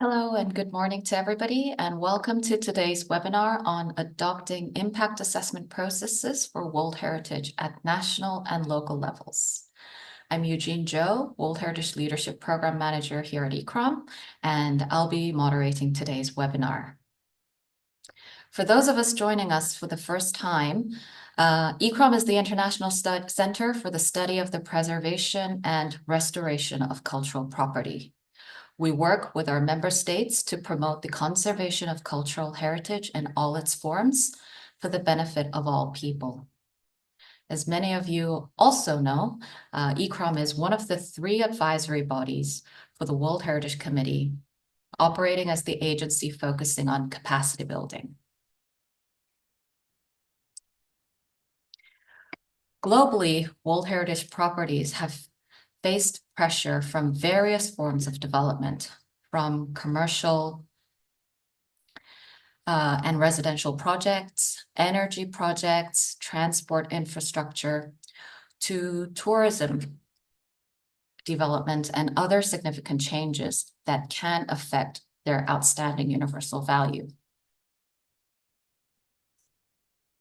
Hello and good morning to everybody, and welcome to today's webinar on adopting impact assessment processes for World Heritage at national and local levels. I'm Eugene Zhou, World Heritage Leadership Program Manager here at ICCROM, and I'll be moderating today's webinar. For those of us joining us for the first time, ICCROM is the International Center for the Study of the Preservation and Restoration of Cultural Property. We work with our member states to promote the conservation of cultural heritage in all its forms for the benefit of all people. As many of you also know, ICCROM is one of the 3 advisory bodies for the World Heritage Committee, operating as the agency focusing on capacity building. Globally, World Heritage properties have faced pressure from various forms of development, from commercial and residential projects, energy projects, transport infrastructure, to tourism development and other significant changes that can affect their outstanding universal value.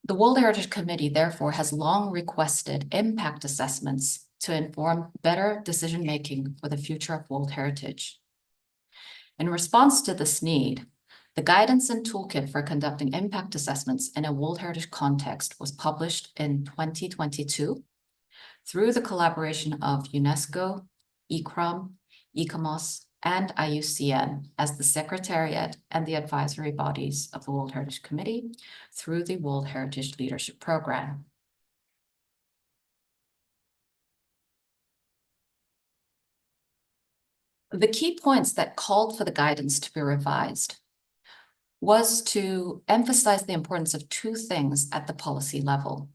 The World Heritage Committee, therefore, has long requested impact assessments to inform better decision-making for the future of World Heritage. In response to this need, the Guidance and Toolkit for conducting impact assessments in a World Heritage context was published in 2022 through the collaboration of UNESCO, ICCROM, ICOMOS, and IUCN as the Secretariat and the advisory bodies of the World Heritage Committee through the World Heritage Leadership Program. The key points that called for the guidance to be revised was to emphasize the importance of 2 things at the policy level.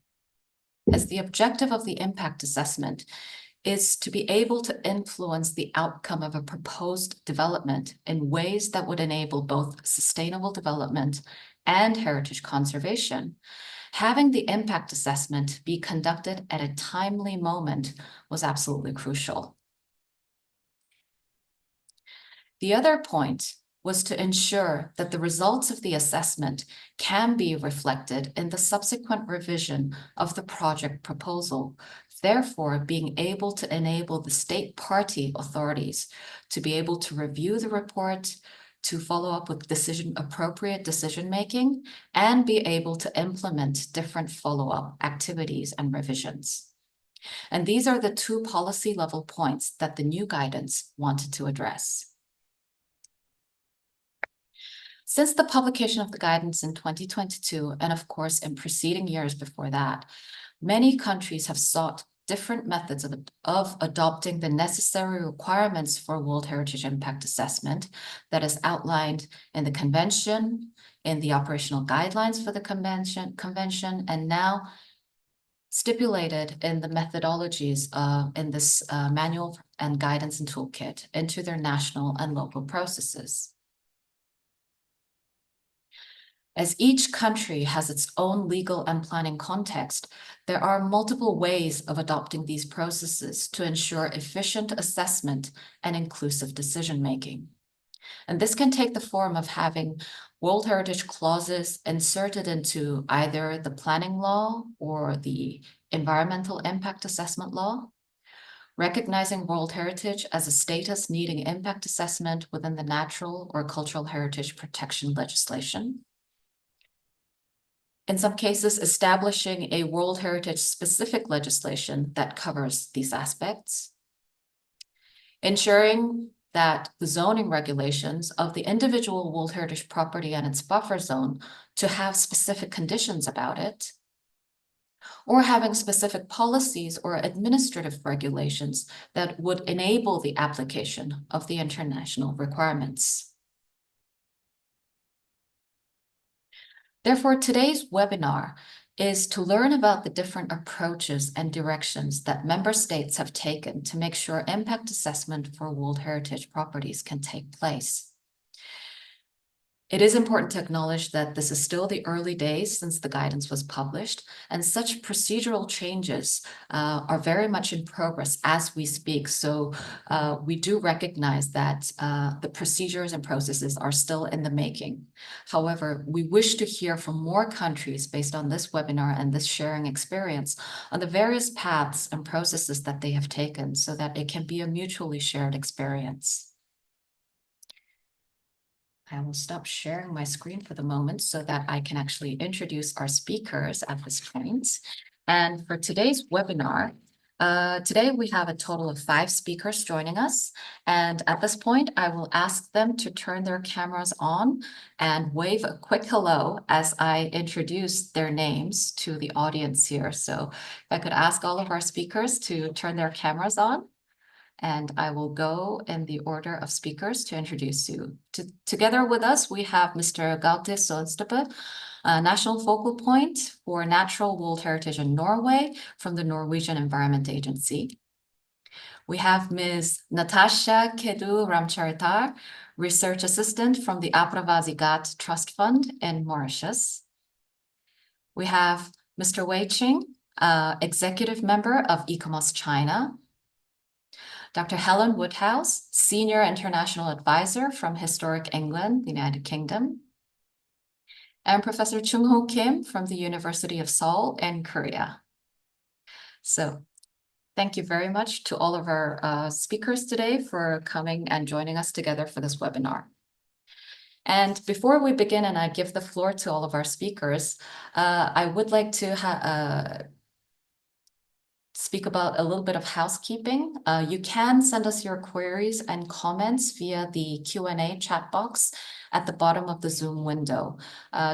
As the objective of the impact assessment is to be able to influence the outcome of a proposed development in ways that would enable both sustainable development and heritage conservation, having the impact assessment be conducted at a timely moment was absolutely crucial. The other point was to ensure that the results of the assessment can be reflected in the subsequent revision of the project proposal, therefore being able to enable the state party authorities to be able to review the report, to follow up with appropriate decision-making, and be able to implement different follow-up activities and revisions. And these are the 2 policy level points that the new guidance wanted to address. Since the publication of the guidance in 2022, and of course in preceding years before that, many countries have sought different methods of adopting the necessary requirements for World Heritage Impact Assessment that is outlined in the convention, in the operational guidelines for the convention, and now stipulated in the methodologies in this manual and guidance and toolkit into their national and local processes. As each country has its own legal and planning context, there are multiple ways of adopting these processes to ensure efficient assessment and inclusive decision-making. And this can take the form of having World Heritage clauses inserted into either the planning law or the environmental impact assessment law, recognizing World Heritage as a status needing impact assessment within the natural or cultural heritage protection legislation. In some cases, establishing a World Heritage specific legislation that covers these aspects. Ensuring that the zoning regulations of the individual World Heritage property and its buffer zone to have specific conditions about it, or having specific policies or administrative regulations that would enable the application of the international requirements. Therefore, today's webinar is to learn about the different approaches and directions that member states have taken to make sure impact assessment for World Heritage properties can take place. It is important to acknowledge that this is still the early days since the guidance was published, and such procedural changes are very much in progress as we speak. So we do recognize that the procedures and processes are still in the making. However, we wish to hear from more countries based on this webinar and this sharing experience on the various paths and processes that they have taken so that it can be a mutually shared experience. I will stop sharing my screen for the moment so that I can actually introduce our speakers at this point. And for today's webinar, today we have a total of 5 speakers joining us. And at this point, I will ask them to turn their cameras on and wave a quick hello as I introduce their names to the audience here. So if I could ask all of our speakers to turn their cameras on. And I will go in the order of speakers to introduce you. Together with us, we have Mr. Gaute Sønstebø, National Focal Point for Natural World Heritage in Norway from the Norwegian Environment Agency. We have Ms. Natasha Kedu Ramcharitar, Research Assistant from the Apravasi Ghat Trust Fund in Mauritius. We have Mr. Wei Qing, Executive Member of ICOMOS China. Dr. Helen Woodhouse, Senior International Advisor from Historic England, the United Kingdom. And Professor Chung-Ho Kim from the University of Seoul in Korea. So thank you very much to all of our speakers today for coming and joining us together for this webinar. And before we begin and I give the floor to all of our speakers, I would like to speak about a little bit of housekeeping. You can send us your queries and comments via the Q&A chat box at the bottom of the Zoom window.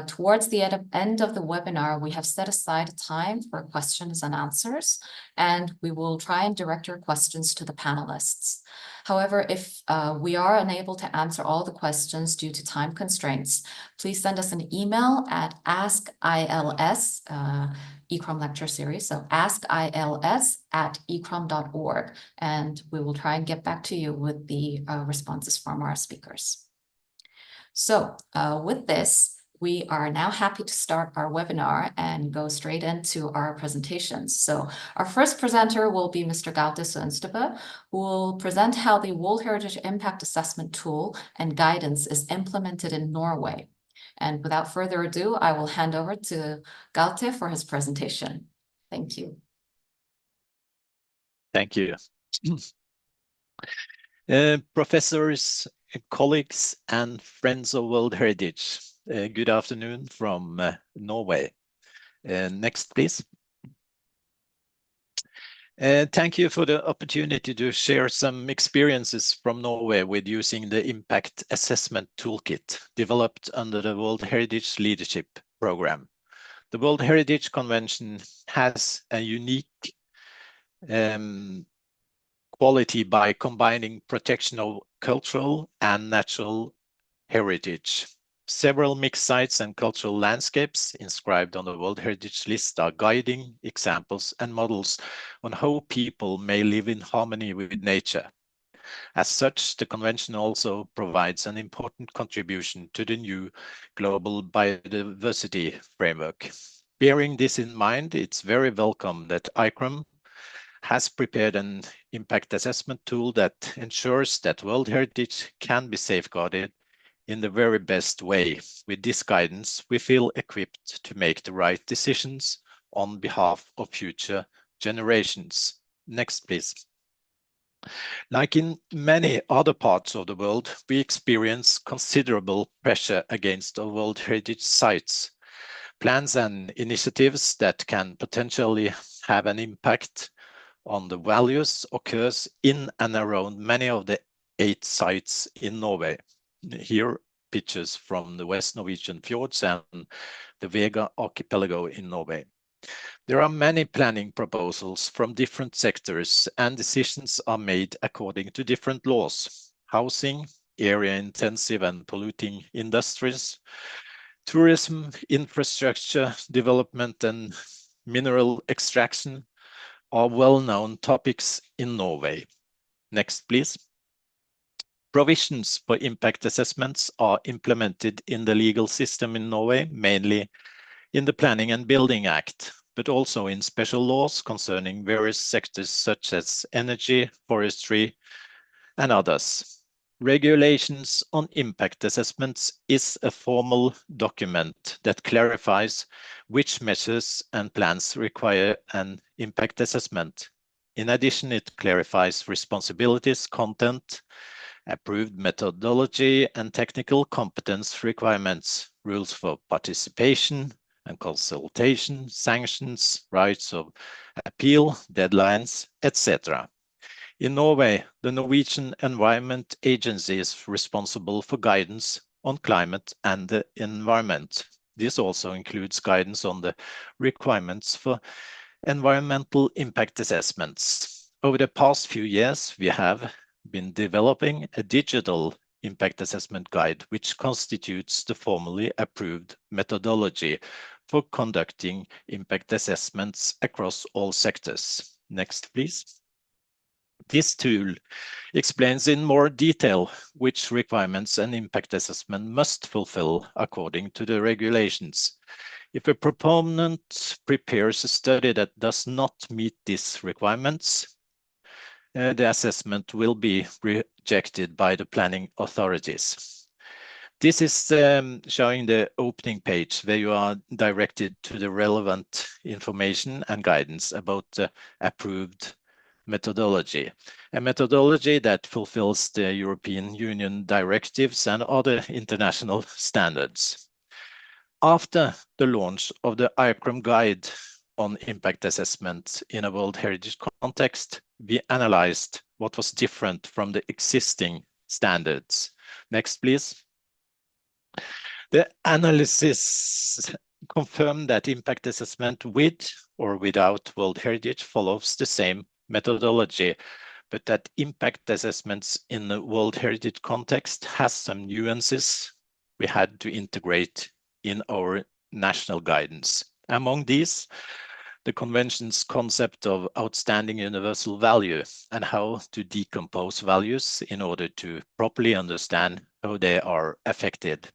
Towards the end of the webinar, we have set aside time for questions and answers, and we will try and direct your questions to the panelists. However, if we are unable to answer all the questions due to time constraints, please send us an email at askils, ICCROM lecture series, so askils@icrom.org, and we will try and get back to you with the responses from our speakers. So with this, we are now happy to start our webinar and go straight into our presentations. So our first presenter will be Mr. Gaute Sønstebø, who will present how the World Heritage Impact Assessment Tool and Guidance is implemented in Norway. And without further ado, I will hand over to Gaute for his presentation. Thank you. Thank you. Professors, colleagues, and friends of World Heritage, good afternoon from Norway. Next, please. Thank you for the opportunity to share some experiences from Norway with using the Impact Assessment Toolkit developed under the World Heritage Leadership Program. The World Heritage Convention has a unique quality by combining protection of cultural and natural heritage. Several mixed sites and cultural landscapes inscribed on the World Heritage List are guiding examples and models on how people may live in harmony with nature. As such, the Convention also provides an important contribution to the new global biodiversity framework. Bearing this in mind, it's very welcome that ICCROM has prepared an impact assessment tool that ensures that World Heritage can be safeguarded in the very best way. With this guidance, we feel equipped to make the right decisions on behalf of future generations. Next, please. Like in many other parts of the world, we experience considerable pressure against our World Heritage sites. Plans and initiatives that can potentially have an impact on the values occurs in and around many of the 8 sites in Norway. Here, pictures from the West Norwegian fjords and the Vega archipelago in Norway. There are many planning proposals from different sectors, and decisions are made according to different laws. Housing, area-intensive and polluting industries, tourism, infrastructure development, and mineral extraction are well-known topics in Norway. Next, please. Provisions for impact assessments are implemented in the legal system in Norway, mainly in the Planning and Building Act, but also in special laws concerning various sectors such as energy, forestry, and others. Regulations on impact assessments is a formal document that clarifies which measures and plans require an impact assessment. In addition, it clarifies responsibilities, content, approved methodology, and technical competence requirements, rules for participation and consultation, sanctions, rights of appeal, deadlines, etc. In Norway, the Norwegian Environment Agency is responsible for guidance on climate and the environment. This also includes guidance on the requirements for environmental impact assessments. Over the past few years, we have been developing a digital impact assessment guide, which constitutes the formally approved methodology for conducting impact assessments across all sectors. Next, please. This tool explains in more detail which requirements an impact assessment must fulfill according to the regulations. If a proponent prepares a study that does not meet these requirements, the assessment will be rejected by the planning authorities. This is showing the opening page where you are directed to the relevant information and guidance about the approved methodology, a methodology that fulfills the European Union directives and other international standards. After the launch of the ICCROM guide on impact assessment in a World Heritage context, we analyzed what was different from the existing standards. Next, please. The analysis confirmed that impact assessment with or without World Heritage follows the same methodology, but that impact assessments in the World Heritage context has some nuances we had to integrate in our national guidance. Among these, the Convention's concept of outstanding universal value and how to decompose values in order to properly understand how they are affected.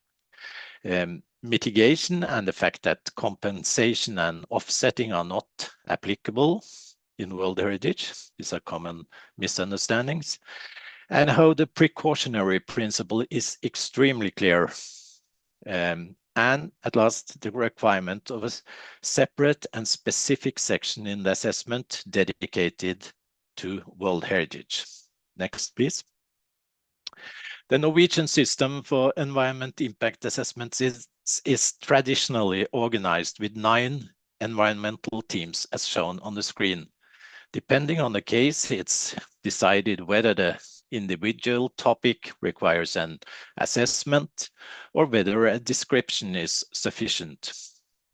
Mitigation and the fact that compensation and offsetting are not applicable in World Heritage. These are common misunderstandings. And how the precautionary principle is extremely clear. And at last, the requirement of a separate and specific section in the assessment dedicated to World Heritage. Next, please. The Norwegian system for environment impact assessments is traditionally organized with 9 environmental teams as shown on the screen. Depending on the case, it's decided whether the individual topic requires an assessment or whether a description is sufficient.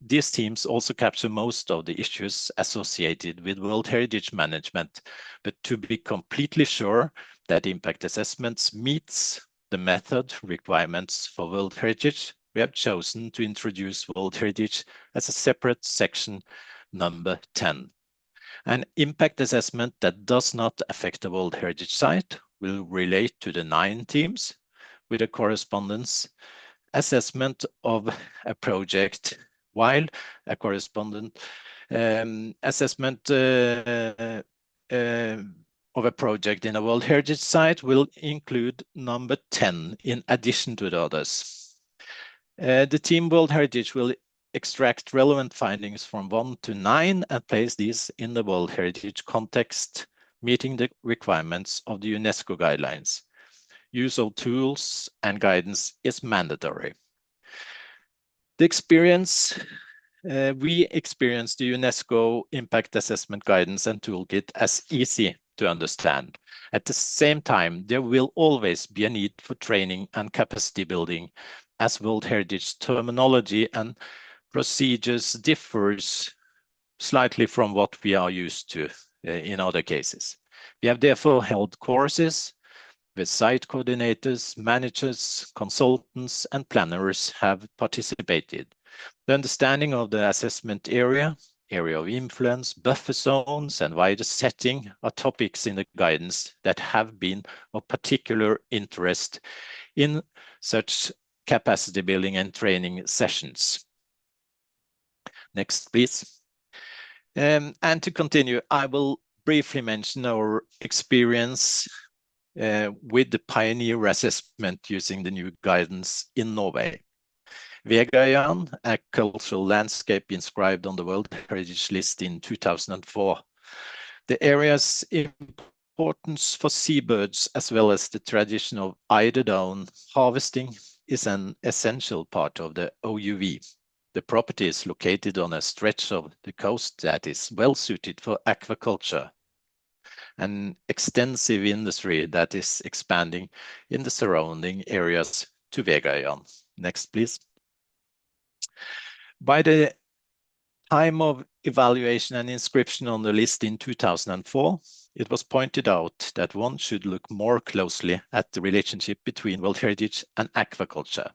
These teams also capture most of the issues associated with World Heritage management, but to be completely sure that impact assessments meets the method requirements for World Heritage, we have chosen to introduce World Heritage as a separate section, number 10. An impact assessment that does not affect a World Heritage site will relate to the 9 teams with a correspondence assessment of a project, while a correspondent assessment of a project in a World Heritage site will include number 10 in addition to the others. The team World Heritage will extract relevant findings from 1 to 9 and place these in the World Heritage context, meeting the requirements of the UNESCO guidelines. Use of tools and guidance is mandatory. We experienced the UNESCO Impact Assessment Guidance and Toolkit as easy to understand. At the same time, there will always be a need for training and capacity building, as World Heritage terminology and procedures differs slightly from what we are used to in other cases. We have therefore held courses where site coordinators, managers, consultants, and planners have participated. The understanding of the assessment area, area of influence, buffer zones, and wider setting are topics in the guidance that have been of particular interest in such capacity building and training sessions. Next, please. And to continue, I will briefly mention our experience with the pioneer assessment using the new guidance in Norway. Vegaøyan, a cultural landscape inscribed on the World Heritage List in 2004. The area's importance for seabirds, as well as the tradition of eiderdown harvesting, is an essential part of the OUV. The property is located on a stretch of the coast that is well suited for aquaculture, an extensive industry that is expanding in the surrounding areas to Vegaøyan. Next, please. By the time of evaluation and inscription on the list in 2004, it was pointed out that one should look more closely at the relationship between World Heritage and aquaculture.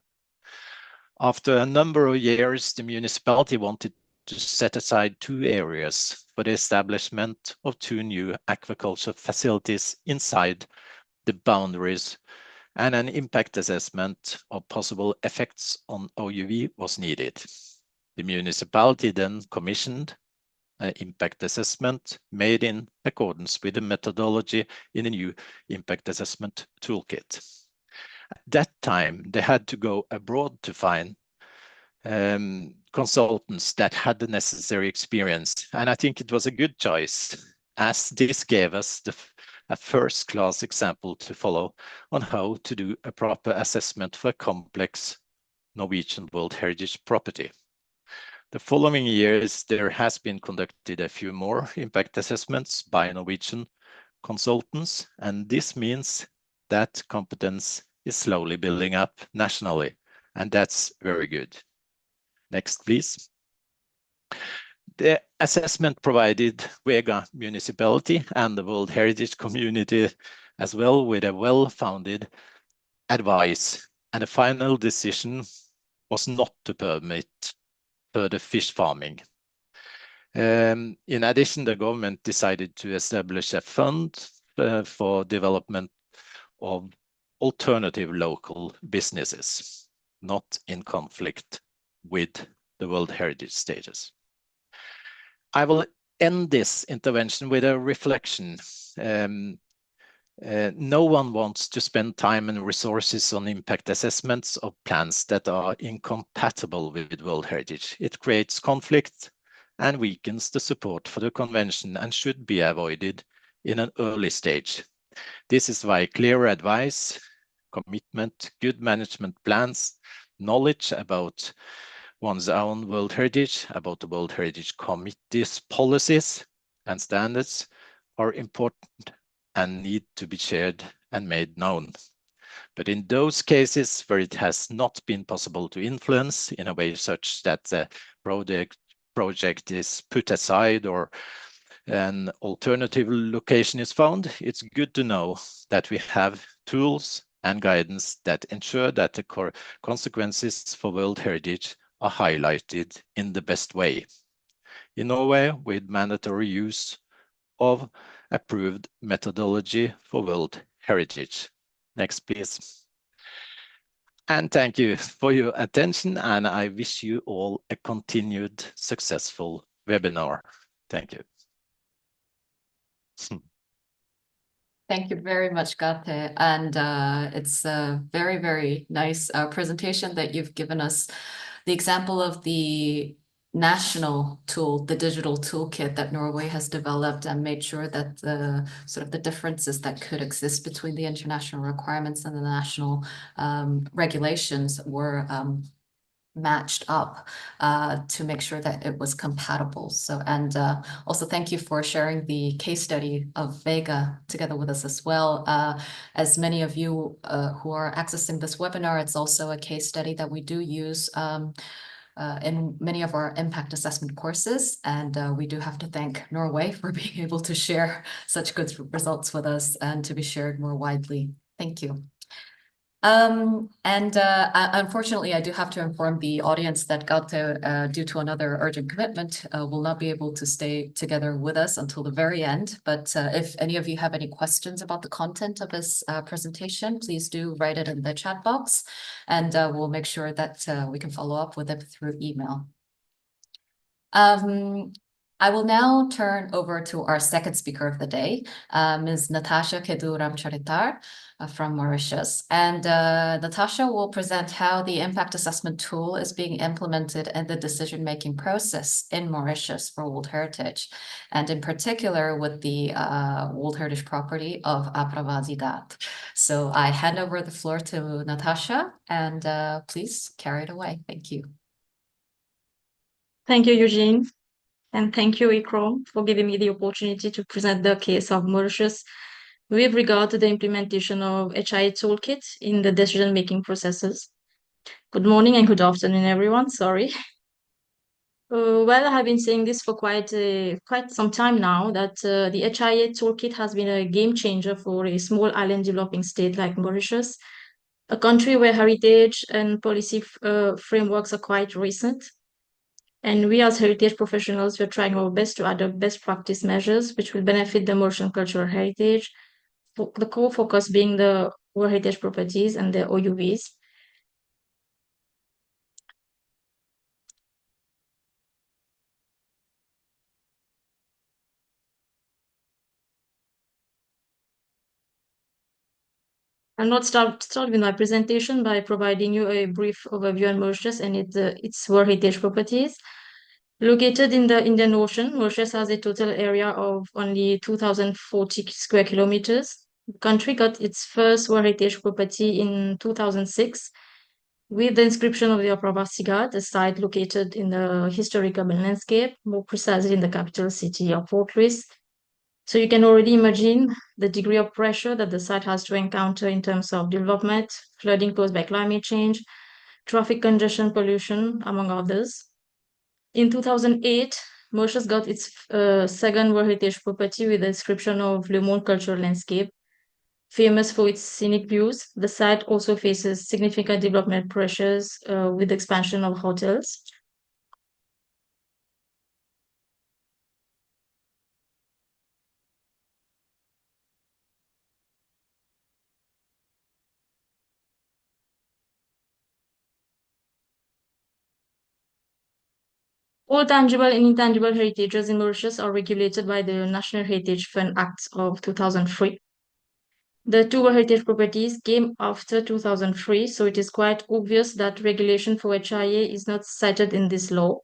After a number of years, the municipality wanted to set aside 2 areas for the establishment of 2 new aquaculture facilities inside the boundaries, and an impact assessment of possible effects on OUV was needed. The municipality then commissioned an impact assessment made in accordance with the methodology in the new impact assessment toolkit. At that time, they had to go abroad to find consultants that had the necessary experience. And I think it was a good choice, as this gave us a first-class example to follow on how to do a proper assessment for a complex Norwegian World Heritage property. The following years, there has been conducted a few more impact assessments by Norwegian consultants, and this means that competence is slowly building up nationally, and that's very good. Next, please. The assessment provided Vega municipality and the World Heritage community as well with a well-founded advice, and the final decision was not to permit further fish farming. In addition, the government decided to establish a fund for development of alternative local businesses, not in conflict with the World Heritage status. I will end this intervention with a reflection. No one wants to spend time and resources on impact assessments of plans that are incompatible with World Heritage. It creates conflict and weakens the support for the convention and should be avoided in an early stage. This is why clear advice, commitment, good management plans, knowledge about one's own World Heritage, about the World Heritage Committee's policies and standards are important and need to be shared and made known. But in those cases where it has not been possible to influence in a way such that the project is put aside or an alternative location is found, it's good to know that we have tools and guidance that ensure that the consequences for World Heritage are highlighted in the best way. In Norway, with mandatory use of approved methodology for World Heritage. Next, please. And thank you for your attention, and I wish you all a continued successful webinar. Thank you. Thank you very much, Gate. And it's a very, very nice presentation that you've given us. The example of the national tool, the digital toolkit that Norway has developed and made sure that the sort of the differences that could exist between the international requirements and the national regulations were matched up to make sure that it was compatible. So, and also thank you for sharing the case study of Vega together with us as well. As many of you who are accessing this webinar, it's also a case study that we do use in many of our impact assessment courses. And we do have to thank Norway for being able to share such good results with us and to be shared more widely. Thank you. Unfortunately, I do have to inform the audience that Galte, due to another urgent commitment, will not be able to stay together with us until the very end. But if any of you have any questions about the content of this presentation, please do write it in the chat box, and we'll make sure that we can follow up with it through email. I will now turn over to our second speaker of the day, Ms. Natasha Kedu-Ramcharitar from Mauritius. And Natasha will present how the impact assessment tool is being implemented in the decision-making process in Mauritius for World Heritage, and in particular with the World Heritage property of Apravasidat. So I hand over the floor to Natasha, and please carry it away. Thank you. Thank you, Eugene. And thank you, ICCROM, for giving me the opportunity to present the case of Mauritius with regard to the implementation of HIA Toolkit in the decision-making processes. Good morning and good afternoon, everyone. Sorry. Well, I have been saying this for quite some time now, that the HIA Toolkit has been a game changer for a small island developing state like Mauritius, a country where heritage and policy frameworks are quite recent. And we as heritage professionals, we're trying our best to adopt best practice measures which will benefit the Mauritian cultural heritage, the core focus being the World Heritage properties and the OUVs. I'll not start with my presentation by providing you a brief overview on Mauritius and its World Heritage properties. Located in the Indian Ocean, Mauritius has a total area of only 2,040 square kilometers. The country got its first World Heritage property in 2006 with the inscription of the Apravasigat, a site located in the historic urban landscape, more precisely in the capital city of Port-Louis. So you can already imagine the degree of pressure that the site has to encounter in terms of development, flooding caused by climate change, traffic congestion, pollution, among others. In 2008, Mauritius got its second World Heritage property with the inscription of Le Monde Cultural Landscape. Famous for its scenic views, the site also faces significant development pressures with expansion of hotels. All tangible and intangible heritages in Mauritius are regulated by the National Heritage Fund Act of 2003. The two World Heritage properties came after 2003, so it is quite obvious that regulation for HIA is not cited in this law.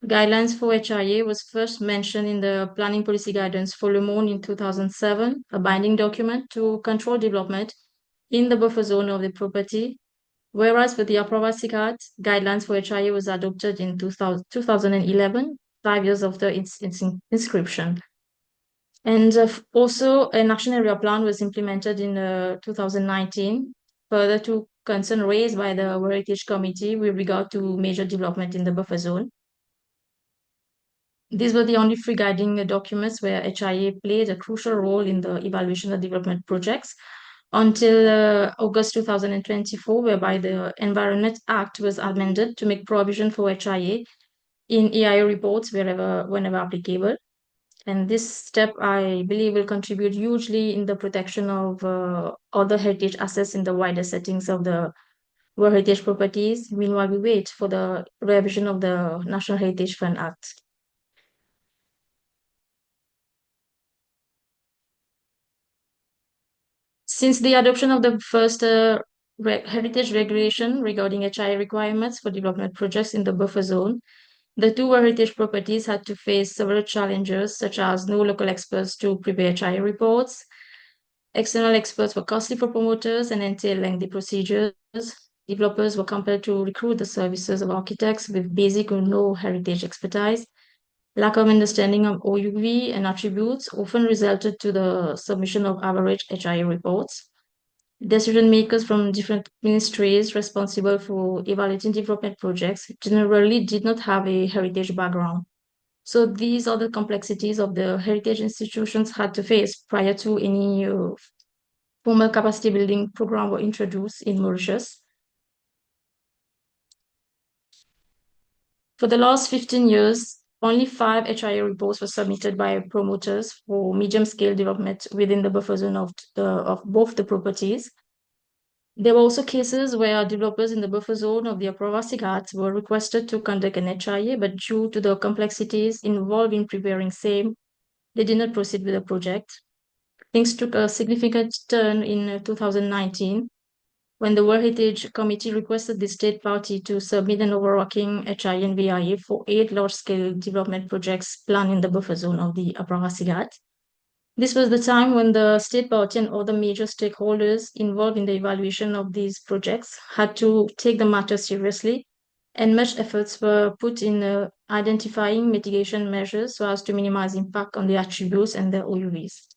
Guidelines for HIA was first mentioned in the Planning Policy Guidance for Le Monde in 2007, a binding document to control development in the buffer zone of the property, whereas for the Apravasigat, guidelines for HIA was adopted in 2011, 5 years after its inscription. And also, an action area plan was implemented in 2019, further to concern raised by the World Heritage Committee with regard to major development in the buffer zone. These were the only three guiding documents where HIA played a crucial role in the evaluation of development projects until August 2024, whereby the Environment Act was amended to make provision for HIA in EIA reports whenever applicable. And this step, I believe, will contribute hugely in the protection of other heritage assets in the wider settings of the World Heritage properties. Meanwhile, we wait for the revision of the National Heritage Fund Act. Since the adoption of the first heritage regulation regarding HIA requirements for development projects in the buffer zone, the two World Heritage properties had to face several challenges, such as no local experts to prepare HIA reports. External experts were costly for promoters and entailed lengthy procedures. Developers were compelled to recruit the services of architects with basic or no heritage expertise. Lack of understanding of OUV and attributes often resulted to the submission of average HIA reports. Decision makers from different ministries responsible for evaluating development projects generally did not have a heritage background. So these are the complexities of the heritage institutions had to face prior to any formal capacity building program were introduced in Mauritius. For the last 15 years, only 5 HIA reports were submitted by promoters for medium-scale development within the buffer zone of both the properties. There were also cases where developers in the buffer zone of the Aprovasi Ghats were requested to conduct an HIA, but due to the complexities involved in preparing same, they did not proceed with the project. Things took a significant turn in 2019 when the World Heritage Committee requested the state party to submit an overarching HIA and VIA for 8 large-scale development projects planned in the buffer zone of the Aprovasi Ghats. This was the time when the state party and other major stakeholders involved in the evaluation of these projects had to take the matter seriously, and much efforts were put in identifying mitigation measures so as to minimize impact on the attributes and the OUVs.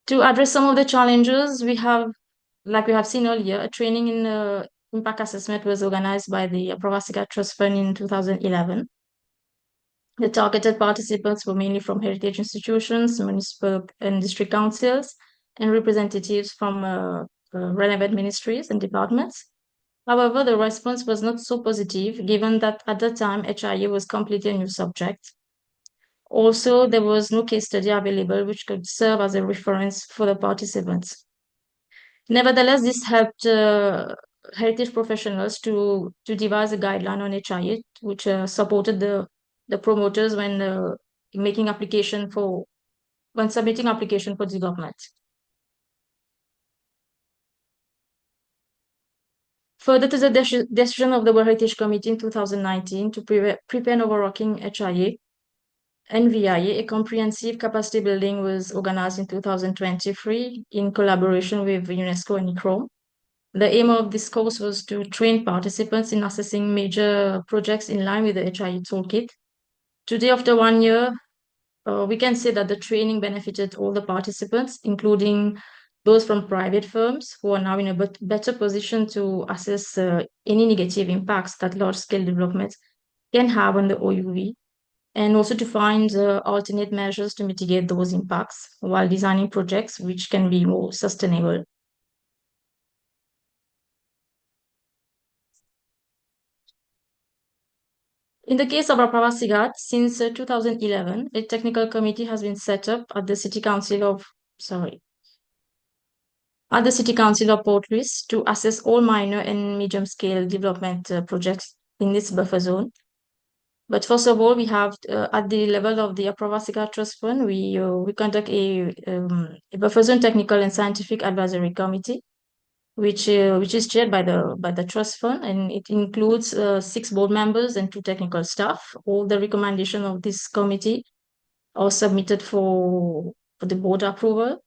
To address some of the challenges, like we have seen earlier, a training in impact assessment was organized by the Aprovasi Ghats Trust Fund in 2011. The targeted participants were mainly from heritage institutions, municipal and district councils, and representatives from relevant ministries and departments. However, the response was not so positive, given that at the time, HIA was completely a new subject. Also, there was no case study available which could serve as a reference for the participants. Nevertheless, this helped heritage professionals to devise a guideline on HIA, which supported the promoters when submitting application for development. Further to the decision of the World Heritage Committee in 2019 to prepare an overarching HIA and VIA, a comprehensive capacity building was organized in 2023 in collaboration with UNESCO and ICCROM. The aim of this course was to train participants in assessing major projects in line with the HIA toolkit. Today, after 1 year, we can say that the training benefited all the participants, including those from private firms who are now in a better position to assess any negative impacts that large-scale development can have on the OUV, and also to find alternate measures to mitigate those impacts while designing projects which can be more sustainable. In the case of Aprovasi Ghats, since 2011, a technical committee has been set up at the City Council of Port Louis to assess all minor and medium-scale development projects in this buffer zone. But first of all, we have at the level of the Aprovasi Ghats Trust Fund, we conduct a buffer zone technical and scientific advisory committee, which is chaired by the trust fund, and it includes 6 board members and 2 technical staff. All the recommendations of this committee are submitted for the board approval,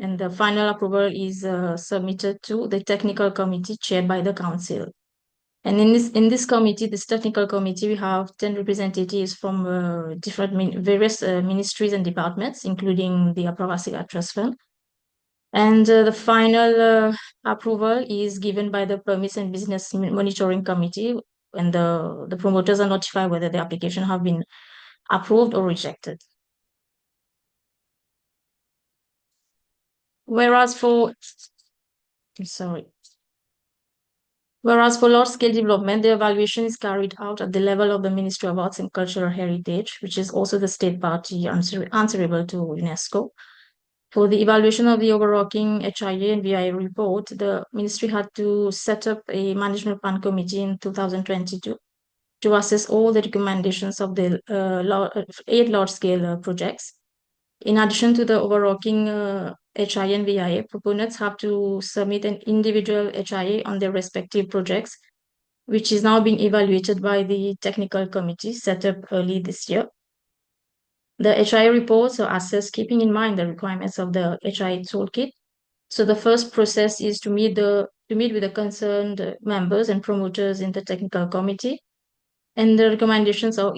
and the final approval is submitted to the technical committee chaired by the council. And in this committee, this technical committee, we have 10 representatives from various ministries and departments, including the Aprovasi Ghats Trust Fund. And the final approval is given by the Permits and Business Monitoring Committee, and the promoters are notified whether the application have been approved or rejected. Whereas for large-scale development, the evaluation is carried out at the level of the Ministry of Arts and Cultural Heritage, which is also the state party answerable to UNESCO. For the evaluation of the overarching HIA and VIA report, the ministry had to set up a management plan committee in 2022 to assess all the recommendations of the 8 large-scale projects. In addition to the overarching HIA and VIA, proponents have to submit an individual HIA on their respective projects, which is now being evaluated by the technical committee set up early this year. The HIA reports are assessed keeping in mind the requirements of the HIA toolkit. So the first process is to meet with the concerned members and promoters in the technical committee, and the recommendations on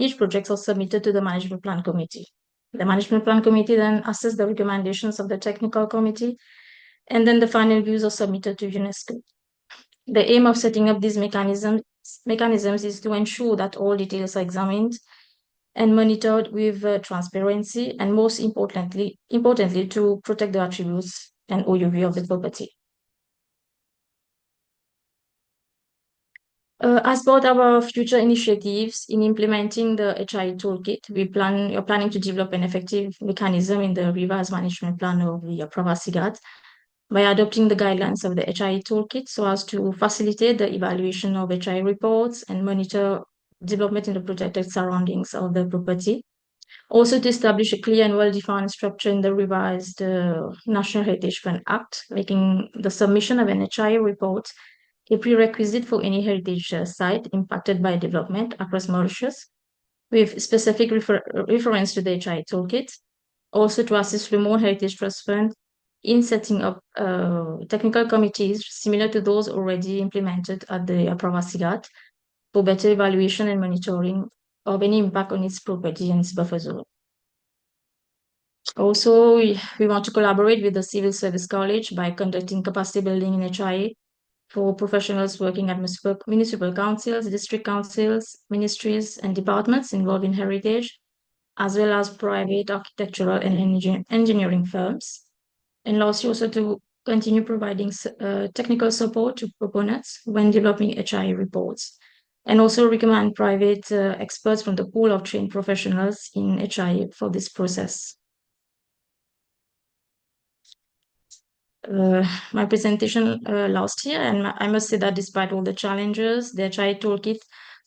each project are submitted to the management plan committee. The management plan committee then assesses the recommendations of the technical committee, and then the final views are submitted to UNESCO. The aim of setting up these mechanisms is to ensure that all details are examined and monitored with transparency, and most importantly, to protect the attributes and OUV of the property. As part of our future initiatives in implementing the HIE toolkit, you're planning to develop an effective mechanism in the revised management plan of the Pravasigat by adopting the guidelines of the HIE toolkit so as to facilitate the evaluation of HIE reports and monitor development in the protected surroundings of the property. Also to establish a clear and well-defined structure in the revised National Heritage Fund Act, making the submission of an HIE report a prerequisite for any heritage site impacted by development across Mauritius, with specific reference to the HIE toolkit. Also to assist Remote Heritage Trust Fund in setting up technical committees similar to those already implemented at the Pravasigat for better evaluation and monitoring of any impact on its property and its buffer zone. Also, we want to collaborate with the Civil Service College by conducting capacity building in HIE for professionals working at municipal councils, district councils, ministries, and departments involved in heritage, as well as private architectural and engineering firms. And lastly, also to continue providing technical support to proponents when developing HIE reports, and also recommend private experts from the pool of trained professionals in HIE for this process. My presentation last year, and I must say that despite all the challenges, the HIE toolkit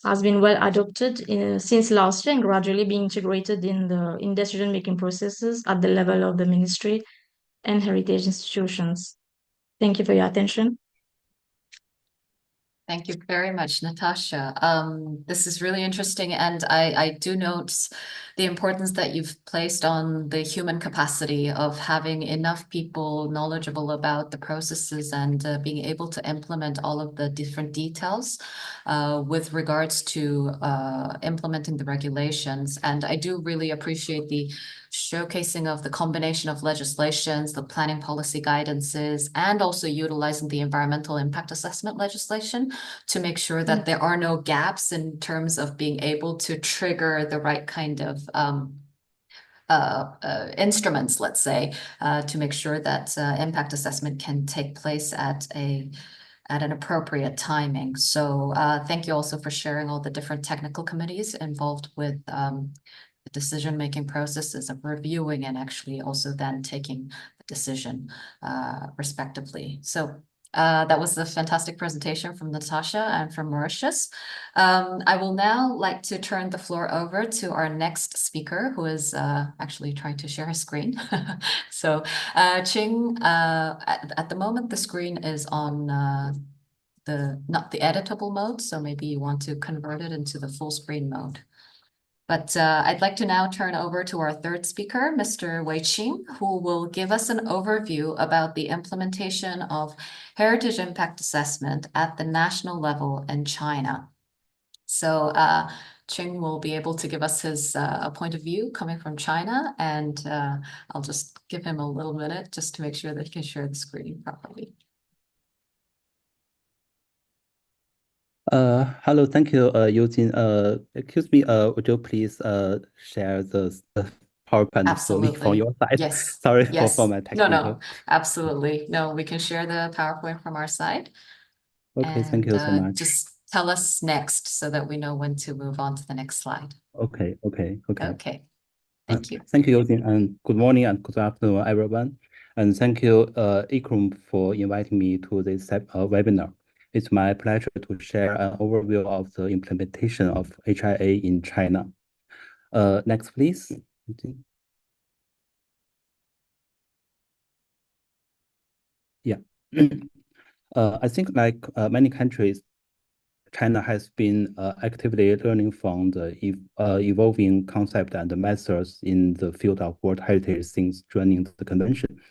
has been well adopted since last year and gradually being integrated in decision-making processes at the level of the ministry and heritage institutions. Thank you for your attention. Thank you very much, Natasha. This is really interesting, and I do note the importance that you've placed on the human capacity of having enough people knowledgeable about the processes and being able to implement all of the different details with regards to implementing the regulations. And I do really appreciate the showcasing of the combination of legislations, the planning policy guidances, and also utilizing the environmental impact assessment legislation to make sure that there are no gaps in terms of being able to trigger the right kind of instruments, let's say, to make sure that impact assessment can take place at an appropriate timing. So thank you also for sharing all the different technical committees involved with the decision-making processes of reviewing and actually also then taking the decision respectively. So that was a fantastic presentation from Natasha and from Mauritius. I will now like to turn the floor over to our next speaker, who is actually trying to share his screen. So Ching, at the moment, the screen is on not the editable mode, so maybe you want to convert it into the full screen mode. But I'd like to now turn over to our third speaker, Mr. Wei Qing, who will give us an overview about the implementation of heritage impact assessment at the national level in China. So Qing will be able to give us his point of view coming from China, and I'll just give him a little minute just to make sure that he can share the screen properly. Hello, thank you, Eugene. Excuse me, would you please share the PowerPoint for me from your side? Yes. Sorry yes. for my technical. No, absolutely. No, we can share the PowerPoint from our side. Okay, thank you so much. Just tell us next so that we know when to move on to the next slide. Okay. Okay. Thank you. Thank you, Eugene, and good morning and good afternoon, everyone. And thank you, ICCROM, for inviting me to this webinar. It's my pleasure to share an overview of the implementation of HIA in China. Next, please. Yeah. I think like many countries, China has been actively learning from the evolving concept and the methods in the field of World Heritage since joining the convention.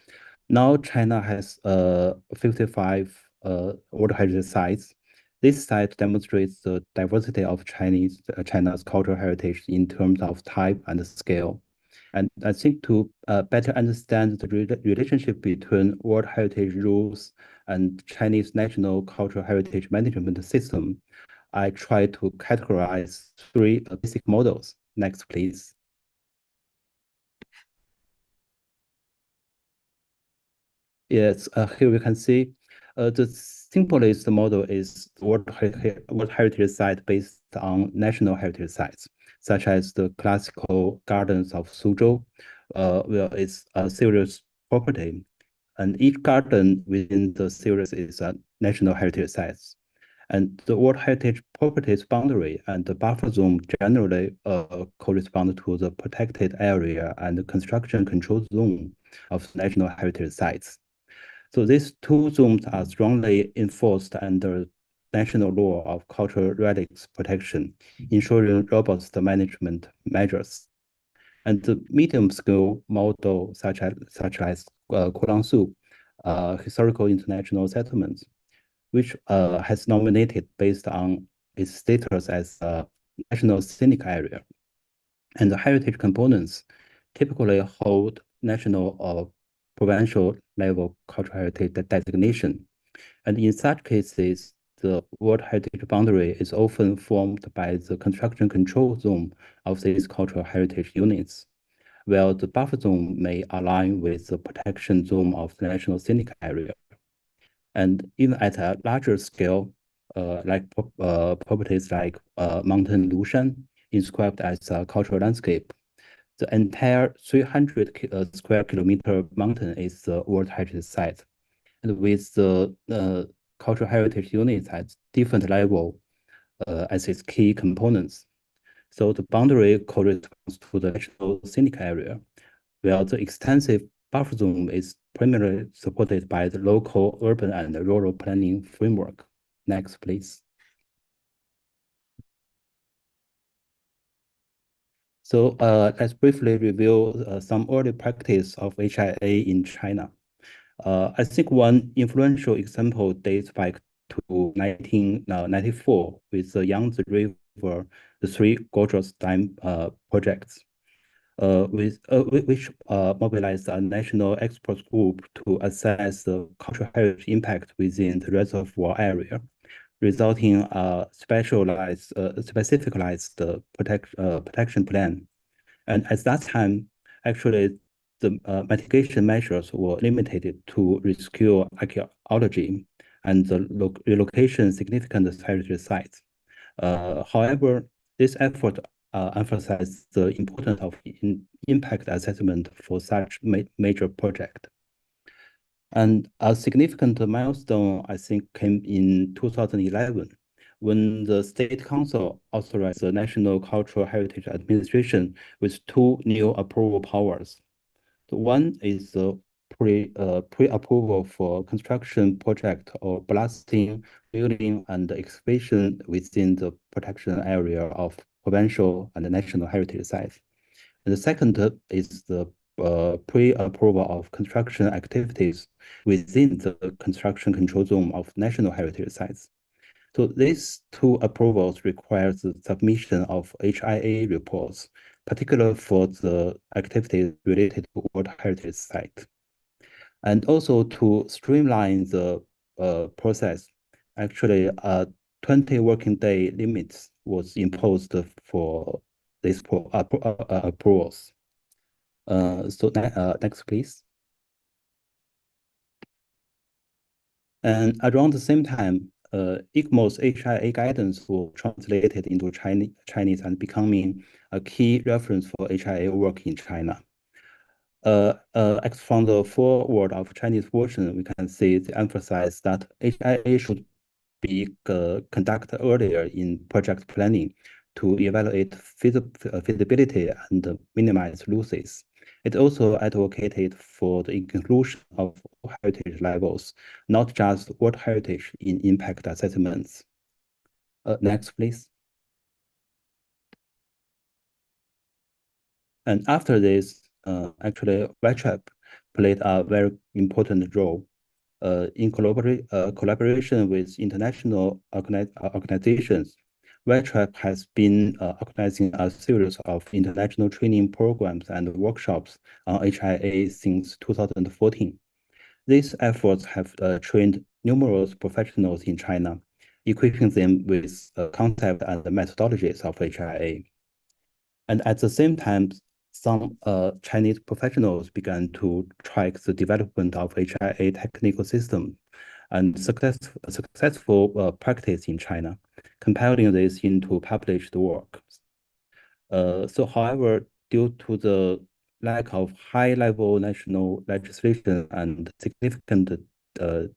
Now China has 55 World Heritage sites. This site demonstrates the diversity of China's cultural heritage in terms of type and scale. And I think to better understand the relationship between World Heritage rules and Chinese national cultural heritage management system, I try to categorize three basic models. Next, please. Yes, here we can see the simplest model is World Heritage Site based on national heritage sites, such as the classical gardens of Suzhou, where it's a series property, and each garden within the series is a national heritage site. And the World Heritage Properties boundary and the buffer zone generally correspond to the protected area and the construction control zone of national heritage sites. So these two zones are strongly enforced under national law of cultural relics protection, ensuring robust management measures. And the medium-scale model, such as Kuangsu, historical international settlements, which has nominated based on its status as a national scenic area. And the heritage components typically hold national or provincial level cultural heritage designation. And in such cases, the World Heritage boundary is often formed by the construction control zone of these cultural heritage units, while the buffer zone may align with the protection zone of the national scenic area. And even at a larger scale, like properties like Mountain Lushan, inscribed as a cultural landscape, the entire 300 square kilometer mountain is the World Heritage Site. And with the cultural heritage units at different level as its key components. So the boundary corresponds to the national scenic area, while the extensive buffer zone is primarily supported by the local urban and rural planning framework. Next, please. So let's briefly review some early practice of HIA in China. I think one influential example dates back to 1994 with the Yangtze River, the Three Gorges Dam projects, which mobilized a national expert group to assess the cultural heritage impact within the reservoir area, resulting in a specificalized protection plan. And at that time, actually, the mitigation measures were limited to rescue archaeology and the relocation significant heritage sites. However, this effort emphasized the importance of impact assessment for such major project. And a significant milestone, I think, came in 2011, when the State Council authorized the National Cultural Heritage Administration with two new approval powers. The one is the pre-approval for construction project or blasting, building, and excavation within the protection area of provincial and national heritage sites. And the second is the pre-approval of construction activities within the construction control zone of national heritage sites. So these two approvals require the submission of HIA reports, particularly for the activities related to World Heritage Site. And also to streamline the process, actually 20 working day limits was imposed for these approvals. Next, please. And around the same time, ICOMOS HIA guidance was translated into Chinese and becoming a key reference for HIA work in China. From the foreword of Chinese version, we can see the emphasis that HIA should be conducted earlier in project planning to evaluate feasibility and minimize losses. It also advocated for the inclusion of heritage levels, not just World Heritage in impact assessments. Next, please. And after this, actually, WeChat played a very important role in collaboration with international organizations. WeChat has been organizing a series of international training programs and workshops on HIA since 2014. These efforts have trained numerous professionals in China, equipping them with concept and methodologies of HIA. And at the same time, some Chinese professionals began to track the development of HIA technical system and successful practice in China, compiling this into published work. However, due to the lack of high-level national legislation and significant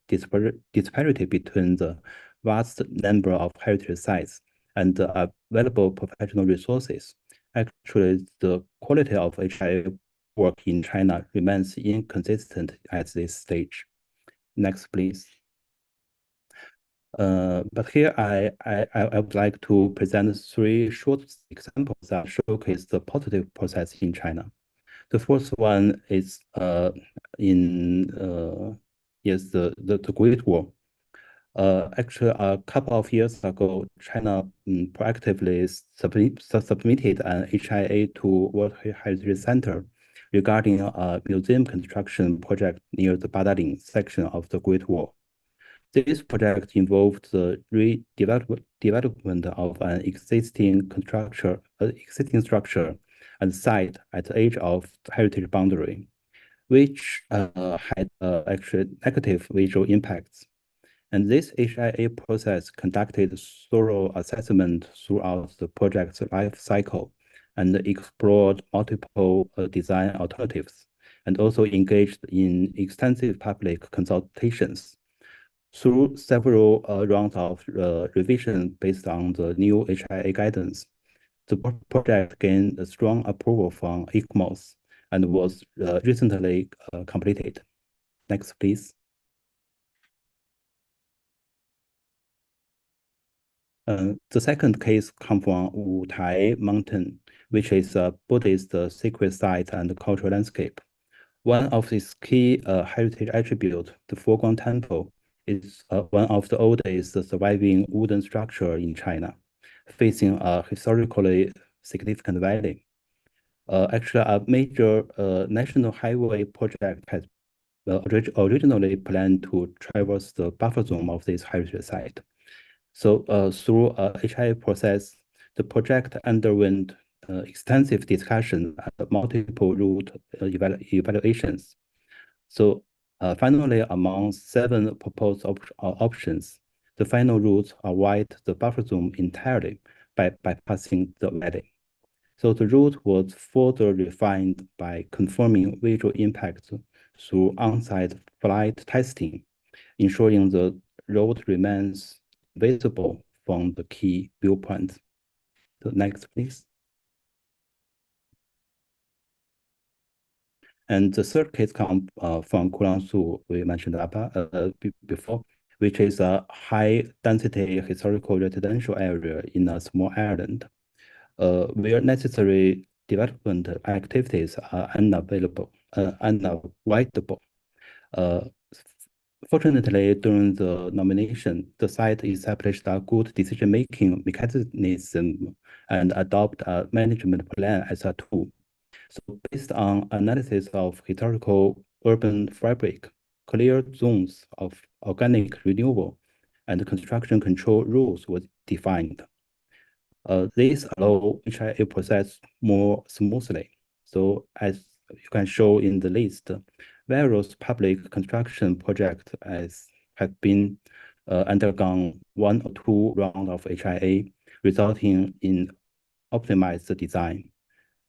disparity between the vast number of heritage sites and the available professional resources, actually the quality of HIA work in China remains inconsistent at this stage. Next, please. But here I would like to present 3 short examples that showcase the positive process in China. The first one is in the Great Wall. Actually, a couple of years ago, China proactively submitted an HIA to World Heritage Center regarding a museum construction project near the Badaling section of the Great Wall. This project involved the redevelopment of an existing structure and site at the edge of the heritage boundary, which had actually negative visual impacts. And this HIA process conducted thorough assessment throughout the project's life cycle and explored multiple design alternatives, and also engaged in extensive public consultations. Through several rounds of revision based on the new HIA guidance, the project gained a strong approval from ICOMOS and was recently completed. Next, please. The second case comes from Wutai Mountain, which is a Buddhist sacred site and cultural landscape. One of its key heritage attributes, the Foguang Temple, is one of the oldest surviving wooden structure in China, facing a historically significant valley. Actually, a major national highway project has originally planned to traverse the buffer zone of this heritage site. So through a HIA process, the project underwent extensive discussion and multiple route evaluations. So finally, among 7 proposed options, the final routes avoid the buffer zone entirely by bypassing the valley. So the route was further refined by confirming visual impacts through on-site flight testing, ensuring the road remains visible from the key viewpoints. So next, please. And the third case comes from Kuangsu, we mentioned before, which is a high-density historical residential area in a small island, where necessary development activities are unavoidable. Fortunately, during the nomination, the site established a good decision-making mechanism and adopt a management plan as a tool. So based on analysis of historical urban fabric, clear zones of organic renewal and construction control rules were defined. This allows HIA process more smoothly. So as you can show in the list, various public construction projects have been undergone 1 or 2 rounds of HIA, resulting in optimized design.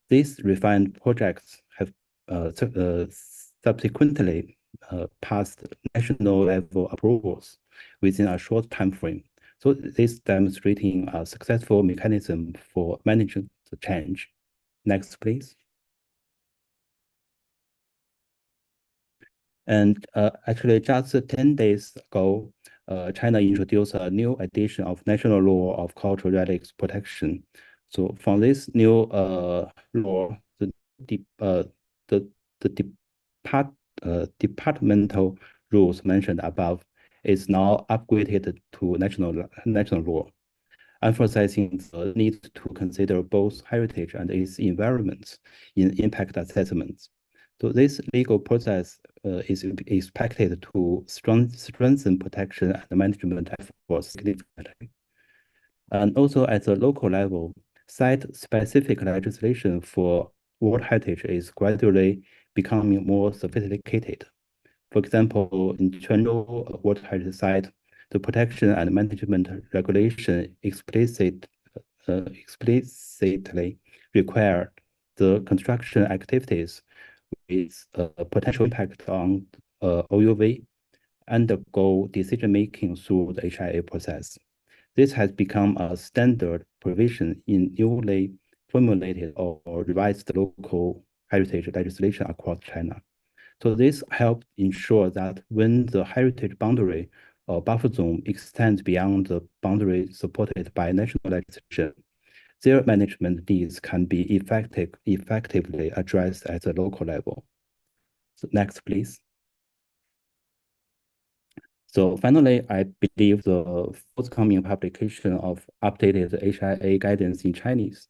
These refined projects have subsequently passed national level approvals within a short time frame. So this demonstrating a successful mechanism for managing the change. Next, please. And actually, just 10 days ago, China introduced a new edition of National Law of Cultural Relics Protection. So from this new law, the departmental rules mentioned above is now upgraded to national law, emphasizing the need to consider both heritage and its environments in impact assessments. So this legal process is expected to strengthen protection and management efforts significantly. And also at the local level, Site-specific legislation for World Heritage is gradually becoming more sophisticated. For example, in Quanzhou World Heritage Site, the protection and management regulation explicitly require the construction activities with a potential impact on OUV undergo decision-making through the HIA process. This has become a standard provision in newly formulated or revised local heritage legislation across China. So this helps ensure that when the heritage boundary or buffer zone extends beyond the boundary supported by national legislation, their management needs can be effectively addressed at the local level. So next, please. So finally, I believe the forthcoming publication of updated HIA guidance in Chinese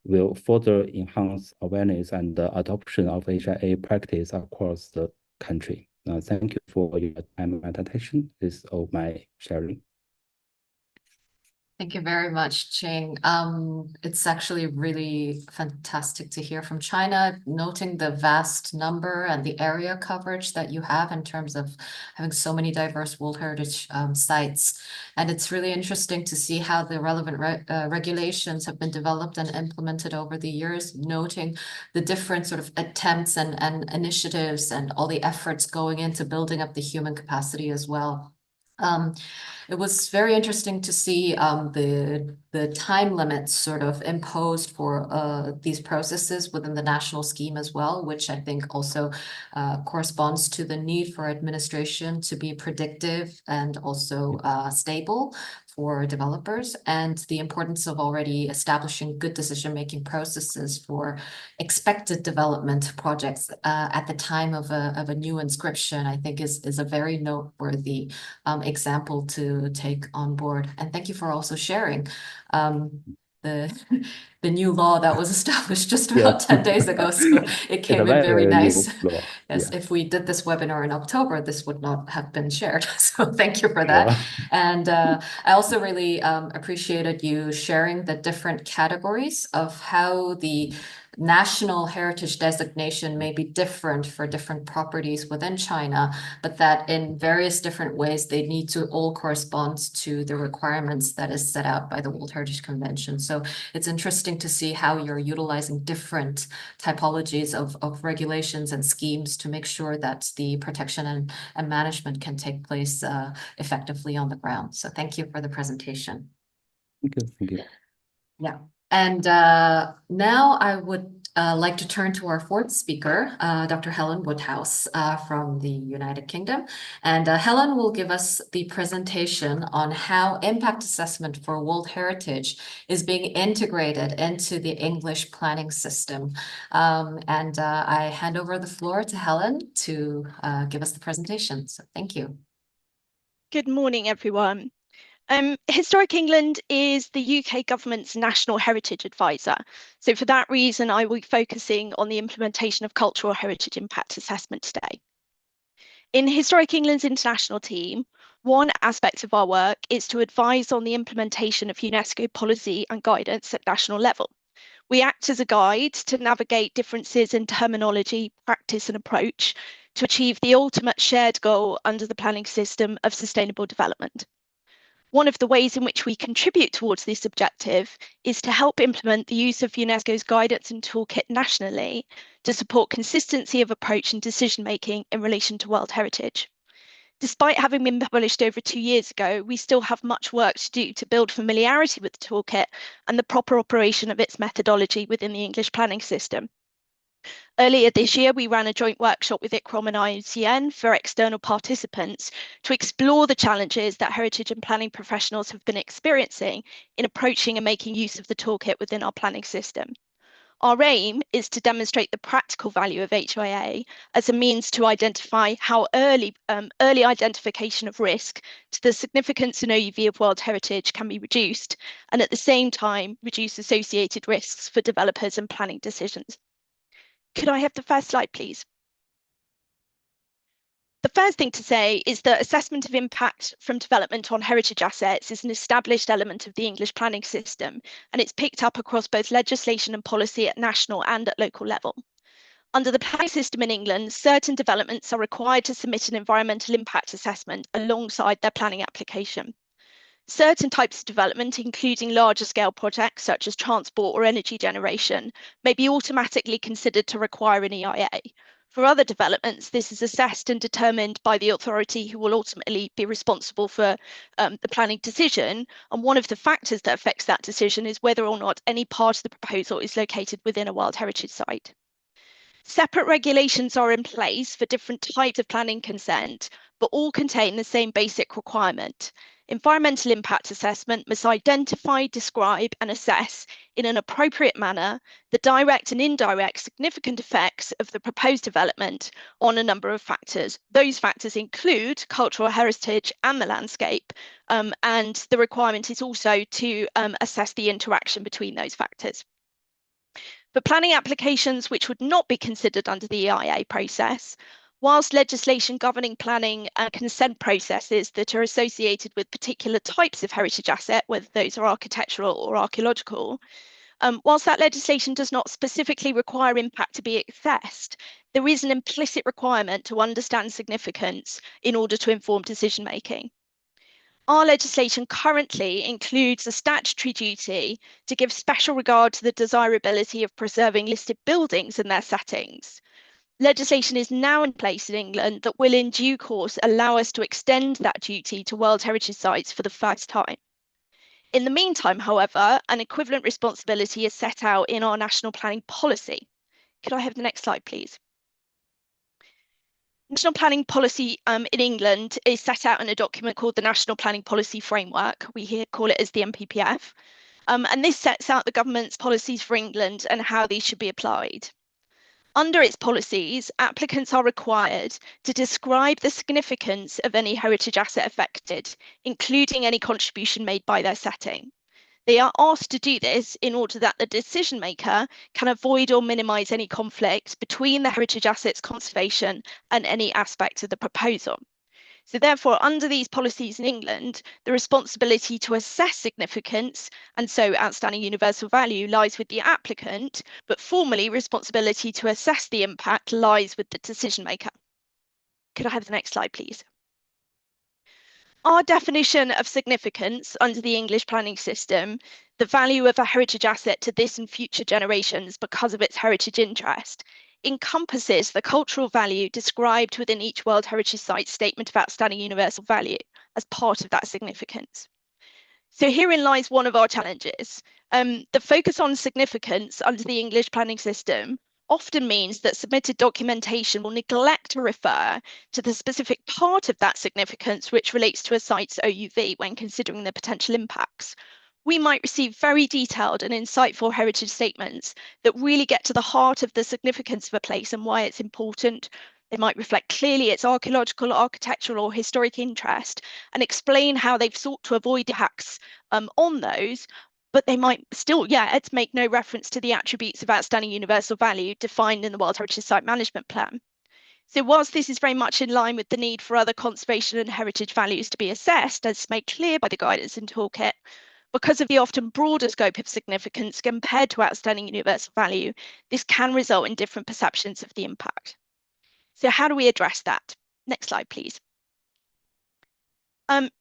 will further enhance awareness and adoption of HIA practice across the country. Thank you for your time and attention. This is all my sharing. Thank you very much, Ching. It's actually really fantastic to hear from China, noting the vast number and the area coverage that you have in terms of having so many diverse World Heritage sites. And it's really interesting to see how the relevant regulations have been developed and implemented over the years, noting the different sort of attempts and initiatives and all the efforts going into building up the human capacity as well. It was very interesting to see the time limits sort of imposed for these processes within the national scheme as well, which I think also corresponds to the need for administration to be predictive and also stable for developers, and the importance of already establishing good decision-making processes for expected development projects at the time of a new inscription, I think is a very noteworthy example to take on board. And thank you for also sharing the new law that was established just about 10 days ago. So it came in very nice. Yes, if we did this webinar in October, this would not have been shared. So thank you for that. And I also really appreciated you sharing the different categories of how the national heritage designation may be different for different properties within China, but that in various different ways, they need to all correspond to the requirements that is set out by the World Heritage Convention. So it's interesting to see how you're utilizing different typologies of regulations and schemes to make sure that the protection and management can take place effectively on the ground. So thank you for the presentation. Thank you. Yeah. And now I would like to turn to our fourth speaker, Dr. Helen Woodhouse from the United Kingdom. And Helen will give us the presentation on how impact assessment for World Heritage is being integrated into the English planning system. And I hand over the floor to Helen to give us the presentation. So thank you. Good morning, everyone. Historic England is the UK government's National Heritage Advisor. So for that reason, I will be focusing on the implementation of cultural heritage impact assessment today. In Historic England's international team, one aspect of our work is to advise on the implementation of UNESCO policy and guidance at national level. We act as a guide to navigate differences in terminology, practice and approach to achieve the ultimate shared goal under the planning system of sustainable development. One of the ways in which we contribute towards this objective is to help implement the use of UNESCO's Guidance and Toolkit nationally to support consistency of approach and decision-making in relation to World Heritage. Despite having been published over 2 years ago, we still have much work to do to build familiarity with the toolkit and the proper operation of its methodology within the English planning system. Earlier this year, we ran a joint workshop with ICCROM and IUCN for external participants to explore the challenges that heritage and planning professionals have been experiencing in approaching and making use of the toolkit within our planning system. Our aim is to demonstrate the practical value of HIA as a means to identify how early identification of risk to the significance and OUV of World Heritage can be reduced, and at the same time, reduce associated risks for developers and planning decisions. Could I have the first slide, please? The first thing to say is that assessment of impact from development on heritage assets is an established element of the English planning system, and it's picked up across both legislation and policy at national and at local level. Under the planning system in England, certain developments are required to submit an environmental impact assessment alongside their planning application. Certain types of development, including larger scale projects such as transport or energy generation, may be automatically considered to require an EIA. For other developments, this is assessed and determined by the authority who will ultimately be responsible for the planning decision. And one of the factors that affects that decision is whether or not any part of the proposal is located within a World Heritage Site. Separate regulations are in place for different types of planning consent, but all contain the same basic requirement. Environmental impact assessment must identify, describe, and assess in an appropriate manner the direct and indirect significant effects of the proposed development on a number of factors. Those factors include cultural heritage and the landscape, and the requirement is also to assess the interaction between those factors. For planning applications which would not be considered under the EIA process, whilst legislation governing planning and consent processes that are associated with particular types of heritage asset, whether those are architectural or archaeological, whilst that legislation does not specifically require impact to be assessed, there is an implicit requirement to understand significance in order to inform decision making. Our legislation currently includes a statutory duty to give special regard to the desirability of preserving listed buildings and their settings. Legislation is now in place in England that will in due course allow us to extend that duty to World Heritage Sites for the first time. In the meantime, however, an equivalent responsibility is set out in our national planning policy. Could I have the next slide, please? National planning policy in England is set out in a document called the National Planning Policy Framework. We here call it as the NPPF. And this sets out the government's policies for England and how these should be applied. Under its policies, applicants are required to describe the significance of any heritage asset affected, including any contribution made by their setting. They are asked to do this in order that the decision maker can avoid or minimise any conflict between the heritage assets conservation and any aspect of the proposal. So therefore, under these policies in England, the responsibility to assess significance and so outstanding universal value lies with the applicant, but formally responsibility to assess the impact lies with the decision maker. Could I have the next slide, please? Our definition of significance under the English planning system, the value of a heritage asset to this and future generations because of its heritage interest, encompasses the cultural value described within each World Heritage Site statement of outstanding universal value as part of that significance. So herein lies one of our challenges. The focus on significance under the English planning system often means that submitted documentation will neglect to refer to the specific part of that significance which relates to a site's OUV when considering the potential impacts. We might receive very detailed and insightful heritage statements that really get to the heart of the significance of a place and why it's important. They might reflect clearly its archaeological, architectural, or historic interest and explain how they've sought to avoid impacts on those, but they might still, make no reference to the attributes of outstanding universal value defined in the World Heritage Site Management Plan. So whilst this is very much in line with the need for other conservation and heritage values to be assessed, as made clear by the Guidance and Toolkit, because of the often broader scope of significance compared to outstanding universal value, this can result in different perceptions of the impact. So how do we address that? Next slide, please.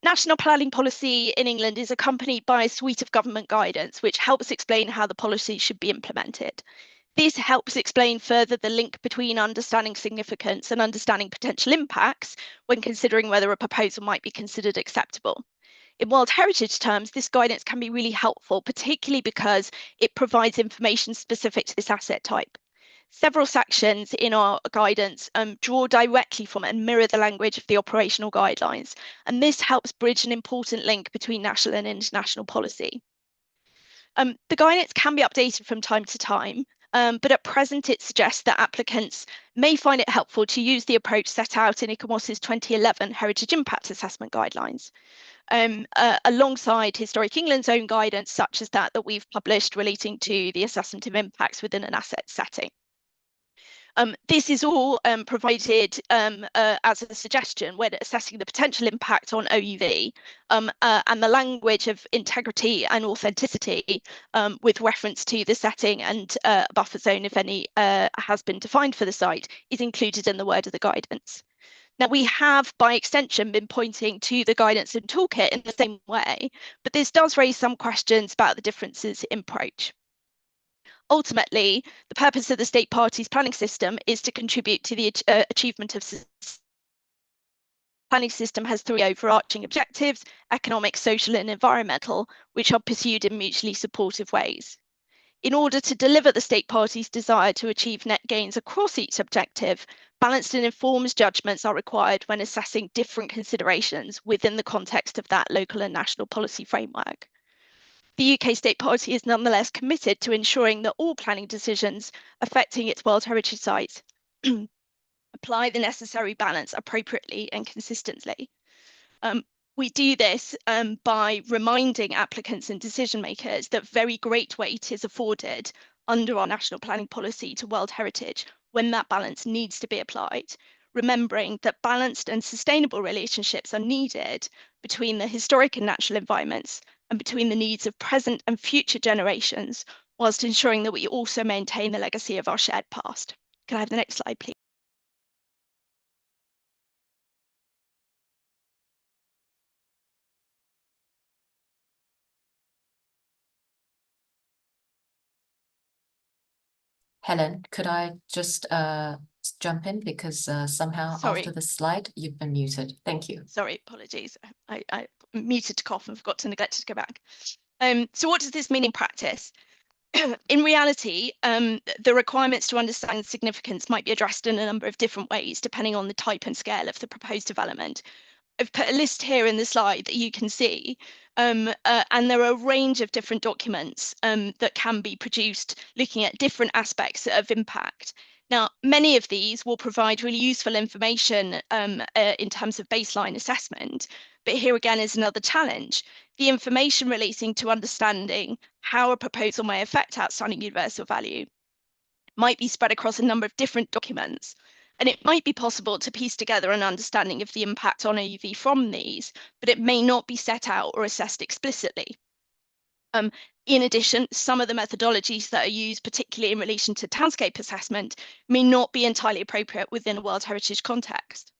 National planning policy in England is accompanied by a suite of government guidance, which helps explain how the policy should be implemented. This helps explain further the link between understanding significance and understanding potential impacts when considering whether a proposal might be considered acceptable. In World Heritage terms, this guidance can be really helpful, particularly because it provides information specific to this asset type. Several sections in our guidance draw directly from and mirror the language of the operational guidelines, and this helps bridge an important link between national and international policy. The guidance can be updated from time to time, but at present it suggests that applicants may find it helpful to use the approach set out in ICOMOS's 2011 Heritage Impact Assessment Guidelines, alongside Historic England's own guidance, such as that we've published relating to the assessment of impacts within an asset setting. This is all provided as a suggestion when assessing the potential impact on OUV, and the language of integrity and authenticity with reference to the setting and buffer zone, if any, has been defined for the site, is included in the word of the guidance. Now, we have, by extension, been pointing to the Guidance and Toolkit in the same way, but this does raise some questions about the differences in approach. Ultimately, the purpose of the state parties planning system is to contribute to the achievement of planning system has 3 overarching objectives: economic, social, and environmental, which are pursued in mutually supportive ways. In order to deliver the state parties' desire to achieve net gains across each objective, balanced and informed judgments are required when assessing different considerations within the context of that local and national policy framework. The UK State Party is nonetheless committed to ensuring that all planning decisions affecting its World Heritage sites apply the necessary balance appropriately and consistently. We do this by reminding applicants and decision makers that very great weight is afforded under our national planning policy to World Heritage when that balance needs to be applied, remembering that balanced and sustainable relationships are needed between the historic and natural environments and between the needs of present and future generations, whilst ensuring that we also maintain the legacy of our shared past. Can I have the next slide, please? Helen, could I just jump in because somehow Sorry. after the slide you've been muted. Thank you. Sorry, apologies. I muted to cough and forgot to neglect to go back. So what does this mean in practice? In reality, the requirements to understand significance might be addressed in a number of different ways, depending on the type and scale of the proposed development. I've put a list here in the slide that you can see, and there are a range of different documents that can be produced looking at different aspects of impact. Now, many of these will provide really useful information in terms of baseline assessment, but here again is another challenge. The information relating to understanding how a proposal may affect outstanding universal value might be spread across a number of different documents, and it might be possible to piece together an understanding of the impact on AUV from these, but it may not be set out or assessed explicitly. In addition, some of the methodologies that are used, particularly in relation to townscape assessment, may not be entirely appropriate within a World Heritage context.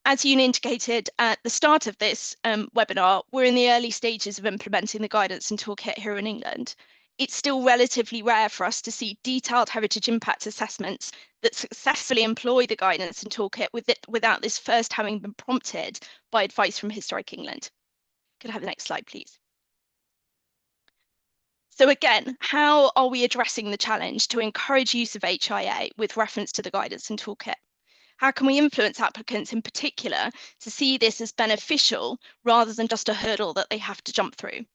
As you indicated at the start of this webinar, we're in the early stages of implementing the Guidance and Toolkit here in England. It's still relatively rare for us to see detailed heritage impact assessments that successfully employ the Guidance and Toolkit without this first having been prompted by advice from Historic England. Could I have the next slide, please? So again, how are we addressing the challenge to encourage use of HIA with reference to the Guidance and Toolkit? How can we influence applicants in particular to see this as beneficial rather than just a hurdle that they have to jump through?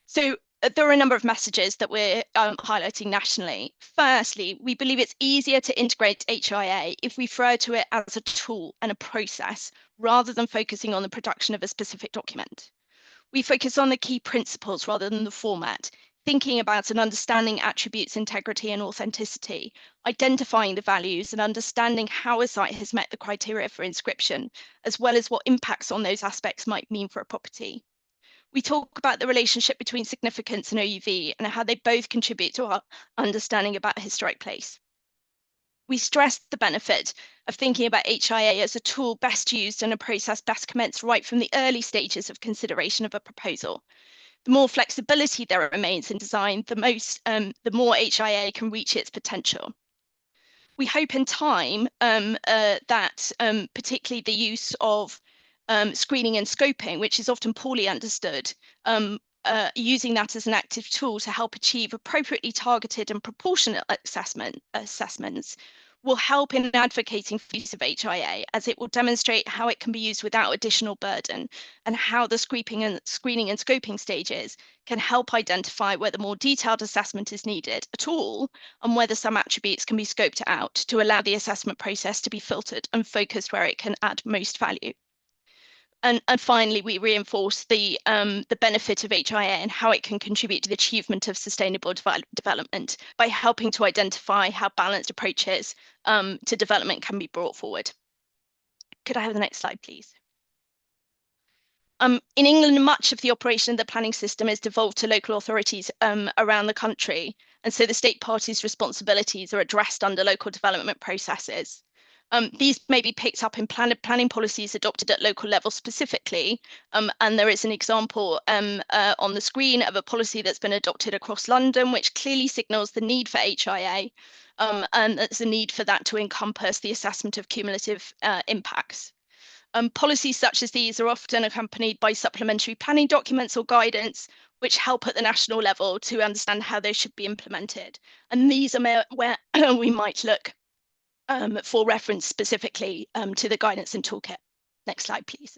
So there are a number of messages that we're highlighting nationally. Firstly, we believe it's easier to integrate HIA if we refer to it as a tool and a process rather than focusing on the production of a specific document. We focus on the key principles rather than the format, thinking about and understanding attributes, integrity and authenticity, identifying the values and understanding how a site has met the criteria for inscription, as well as what impacts on those aspects might mean for a property. We talk about the relationship between significance and OUV and how they both contribute to our understanding about a historic place. We stress the benefit of thinking about HIA as a tool best used and a process best commenced right from the early stages of consideration of a proposal. The more flexibility there remains in design, the more HIA can reach its potential. We hope in time that particularly the use of screening and scoping, which is often poorly understood, using that as an active tool to help achieve appropriately targeted and proportionate assessments will help in advocating for use of HIA, as it will demonstrate how it can be used without additional burden and how the screening and scoping stages can help identify whether more detailed assessment is needed at all and whether some attributes can be scoped out to allow the assessment process to be filtered and focused where it can add most value. And finally, we reinforce the benefit of HIA and how it can contribute to the achievement of sustainable development by helping to identify how balanced approaches to development can be brought forward. Could I have the next slide, please? In England, much of the operation of the planning system is devolved to local authorities around the country, and so the state parties' responsibilities are addressed under local development processes. These may be picked up in planning policies adopted at local level specifically, and there is an example on the screen of a policy that's been adopted across London, which clearly signals the need for HIA, and there's a need for that to encompass the assessment of cumulative impacts. Policies such as these are often accompanied by supplementary planning documents or guidance, which help at the national level to understand how they should be implemented. And these are where we might look for reference specifically to the Guidance and Toolkit. Next slide, please.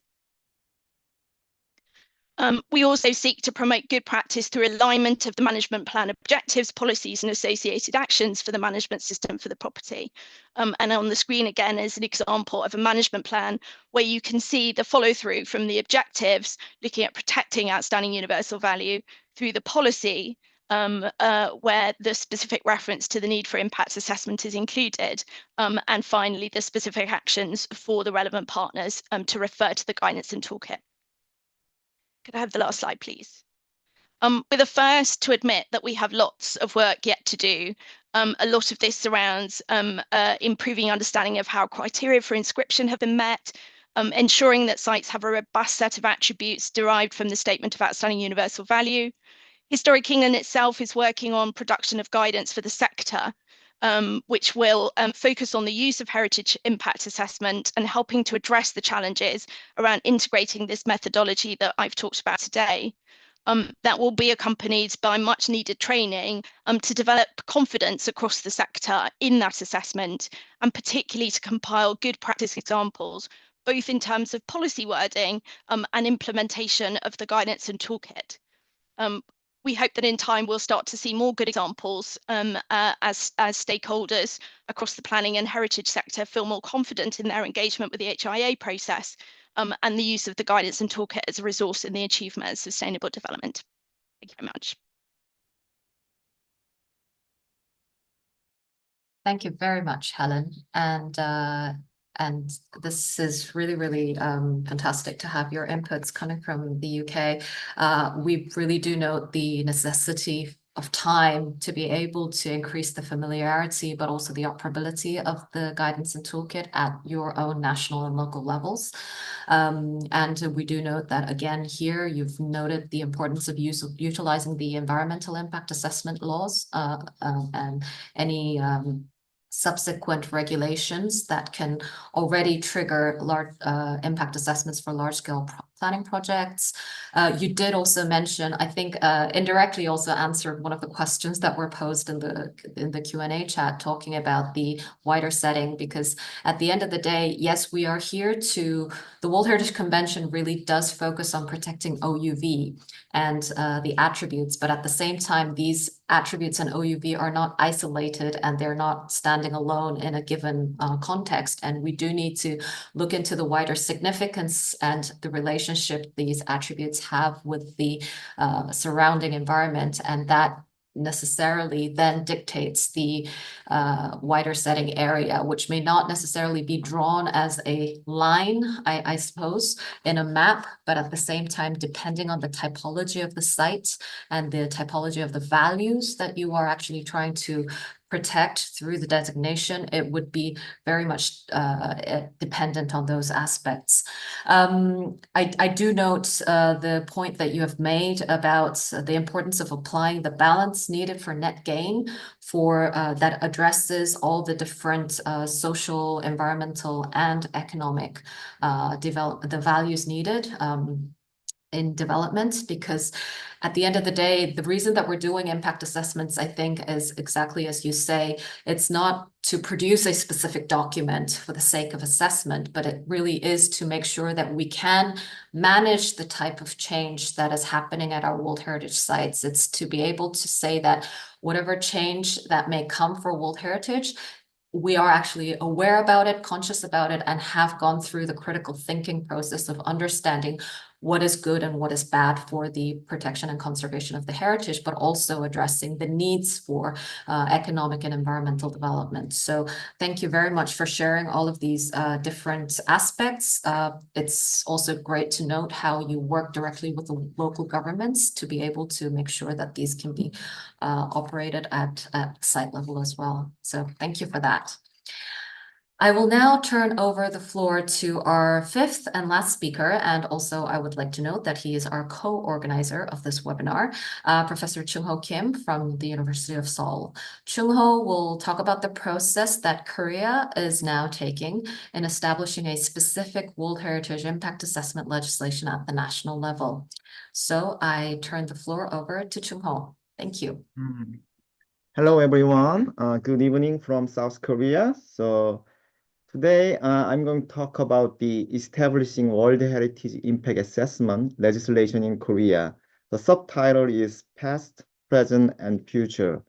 We also seek to promote good practice through alignment of the management plan objectives, policies and associated actions for the management system for the property. And on the screen again is an example of a management plan where you can see the follow through from the objectives, looking at protecting outstanding universal value, through the policy, where the specific reference to the need for impact assessment is included, and finally the specific actions for the relevant partners to refer to the Guidance and Toolkit. Could I have the last slide, please? We're the first to admit that we have lots of work yet to do. A lot of this surrounds improving understanding of how criteria for inscription have been met, ensuring that sites have a robust set of attributes derived from the Statement of Outstanding Universal Value. Historic England itself is working on production of guidance for the sector, which will focus on the use of heritage impact assessment and helping to address the challenges around integrating this methodology that I've talked about today. That will be accompanied by much needed training to develop confidence across the sector in that assessment, and particularly to compile good practice examples, both in terms of policy wording and implementation of the Guidance and Toolkit. We hope that in time we'll start to see more good examples as stakeholders across the planning and heritage sector feel more confident in their engagement with the HIA process and the use of the Guidance and Toolkit as a resource in the achievement of sustainable development. Thank you very much. Thank you very much, Helen. And this is really, really fantastic to have your inputs coming from the UK. We really do note the necessity of time to be able to increase the familiarity, but also the operability of the Guidance and Toolkit at your own national and local levels. And we do note that, again, here you've noted the importance of utilizing the environmental impact assessment laws and any subsequent regulations that can already trigger large impact assessments for large-scale planning projects. You did also mention, I think, indirectly also answered one of the questions that were posed in the Q&A chat, talking about the wider setting, because at the end of the day, yes, we are here to, the World Heritage Convention really does focus on protecting OUV and the attributes, but at the same time, these attributes and OUV are not isolated and they're not standing alone in a given context. And we do need to look into the wider significance and the relationship these attributes have with the surrounding environment. And that necessarily then dictates the wider setting area, which may not necessarily be drawn as a line, I suppose, in a map, but at the same time, depending on the typology of the site and the typology of the values that you are actually trying to protect through the designation, it would be very much dependent on those aspects. I do note the point that you have made about the importance of applying the balance needed for net gain for that addresses all the different social, environmental, and economic the values needed in development, because at the end of the day, the reason that we're doing impact assessments, I think, is exactly as you say, it's not to produce a specific document for the sake of assessment, but it really is to make sure that we can manage the type of change that is happening at our World Heritage sites. It's to be able to say that whatever change that may come for World Heritage, we are actually aware about it, conscious about it, and have gone through the critical thinking process of understanding what is good and what is bad for the protection and conservation of the heritage, but also addressing the needs for economic and environmental development. So thank you very much for sharing all of these different aspects. It's also great to note how you work directly with the local governments to be able to make sure that these can be operated at site level as well. So thank you for that. I will now turn over the floor to our fifth and last speaker, and also I would like to note that he is our co-organizer of this webinar, Professor Chung-Ho Kim from the University of Seoul. Chung-Ho will talk about the process that Korea is now taking in establishing a specific World Heritage Impact Assessment legislation at the national level. So I turn the floor over to Chung-Ho. Thank you. Hello, everyone. Good evening from South Korea. So today, I'm going to talk about the establishing World Heritage Impact Assessment legislation in Korea. The subtitle is Past, Present, and Future.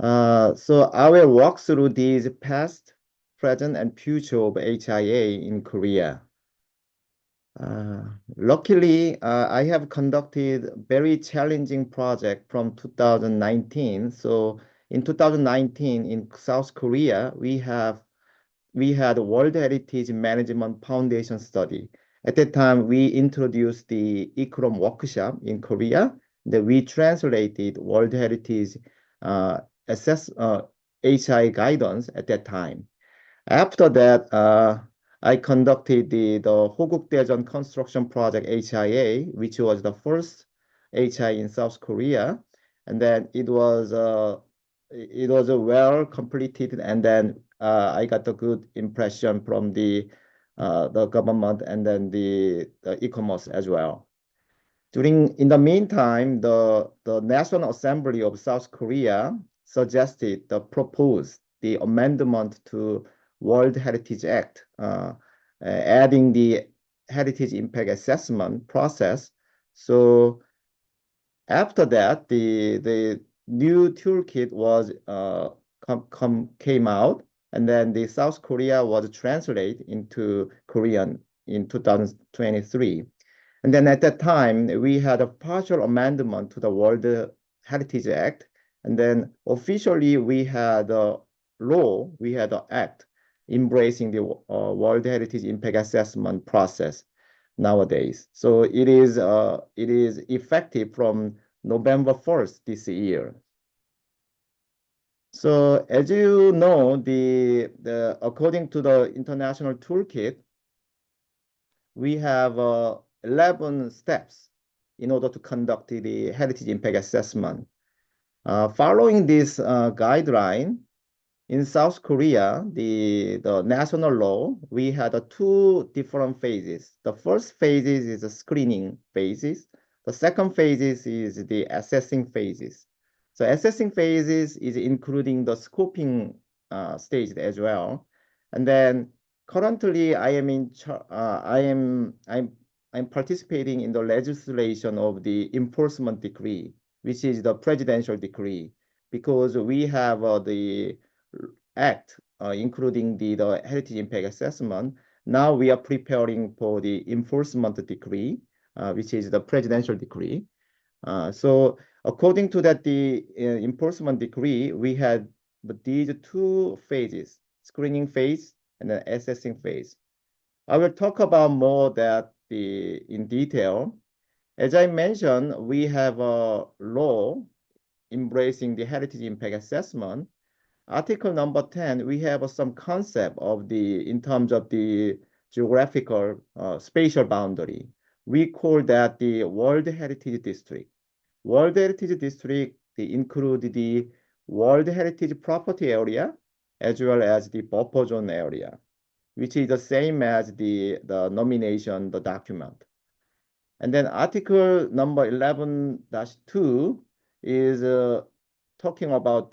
So I will walk through these past, present, and future of HIA in Korea. Luckily, I have conducted very challenging project from 2019. So in 2019, in South Korea, we had a World Heritage Management Foundation study. At that time, we introduced the ICCROM workshop in Korea that we translated World Heritage HI guidance at that time. After that, I conducted the Hogukdaejeon construction project HIA, which was the first HI in South Korea, and then it was well completed, and then I got a good impression from the government and then the ICOMOS as well. In the meantime, the National Assembly of South Korea suggested the amendment to World Heritage Act, adding the heritage impact assessment process. So after that, the new toolkit was came out, and then the South Korea was translated into Korean in 2023. And then at that time, we had a partial amendment to the World Heritage Act, and then officially we had a law, we had an act embracing the World Heritage Impact Assessment process nowadays. So it is effective from November 1st this year. So as you know, according to the international toolkit, we have 11 steps in order to conduct the heritage impact assessment. Following this guideline, in South Korea, the national law, we had two different phases. The first phase is the screening phases. The second phase is the assessing phases. So assessing phases is including the scoping stage as well. And then currently, I'm participating in the legislation of the enforcement decree, which is the presidential decree, because we have the act, including the heritage impact assessment. Now we are preparing for the enforcement decree, which is the presidential decree. So according to that, the enforcement decree, we had these two phases, screening phase and the assessing phase. I will talk about more that in detail. As I mentioned, we have a law embracing the heritage impact assessment. Article number 10, we have some concept of in terms of the geographical spatial boundary. We call that the World Heritage District. World Heritage District, they include the World Heritage Property Area, as well as the buffer zone area, which is the same as the nomination, the document. And then article number 11-2 is talking about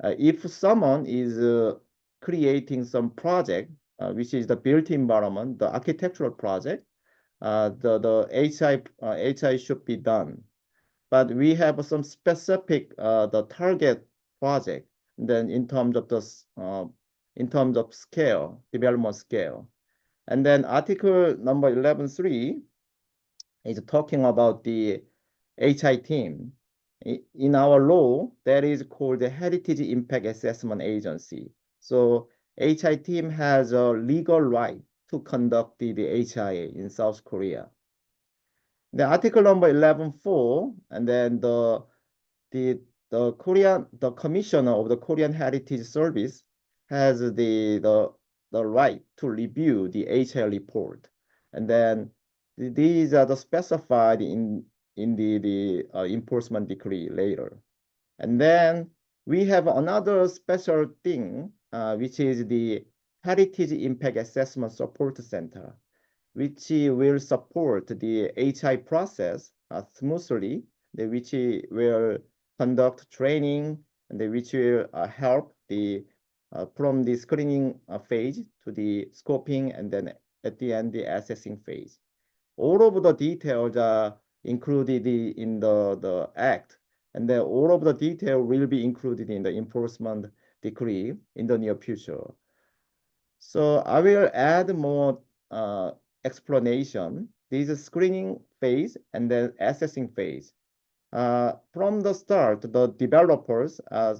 if someone is creating some project, which is the built environment, the architectural project, the HI should be done. But we have some specific the target project then in terms of scale, development scale. And then article number 11.3 is talking about the HI team. In our law, that is called the Heritage Impact Assessment Agency. So HI team has a legal right to conduct the HIA in South Korea. The article number 11.4, and then the commissioner of the Korean Heritage Service has the right to review the HI report, and then these are specified in the enforcement decree later. And then we have another special thing, which is the Heritage Impact Assessment Support Center, which will support the HI process smoothly, which will conduct training, and which will help from the screening phase to the scoping, and then at the end, the assessing phase. All of the details are included in the act, and then all of the detail will be included in the enforcement decree in the near future. So I will add more explanation. This is screening phase and then assessing phase. From the start, the developers are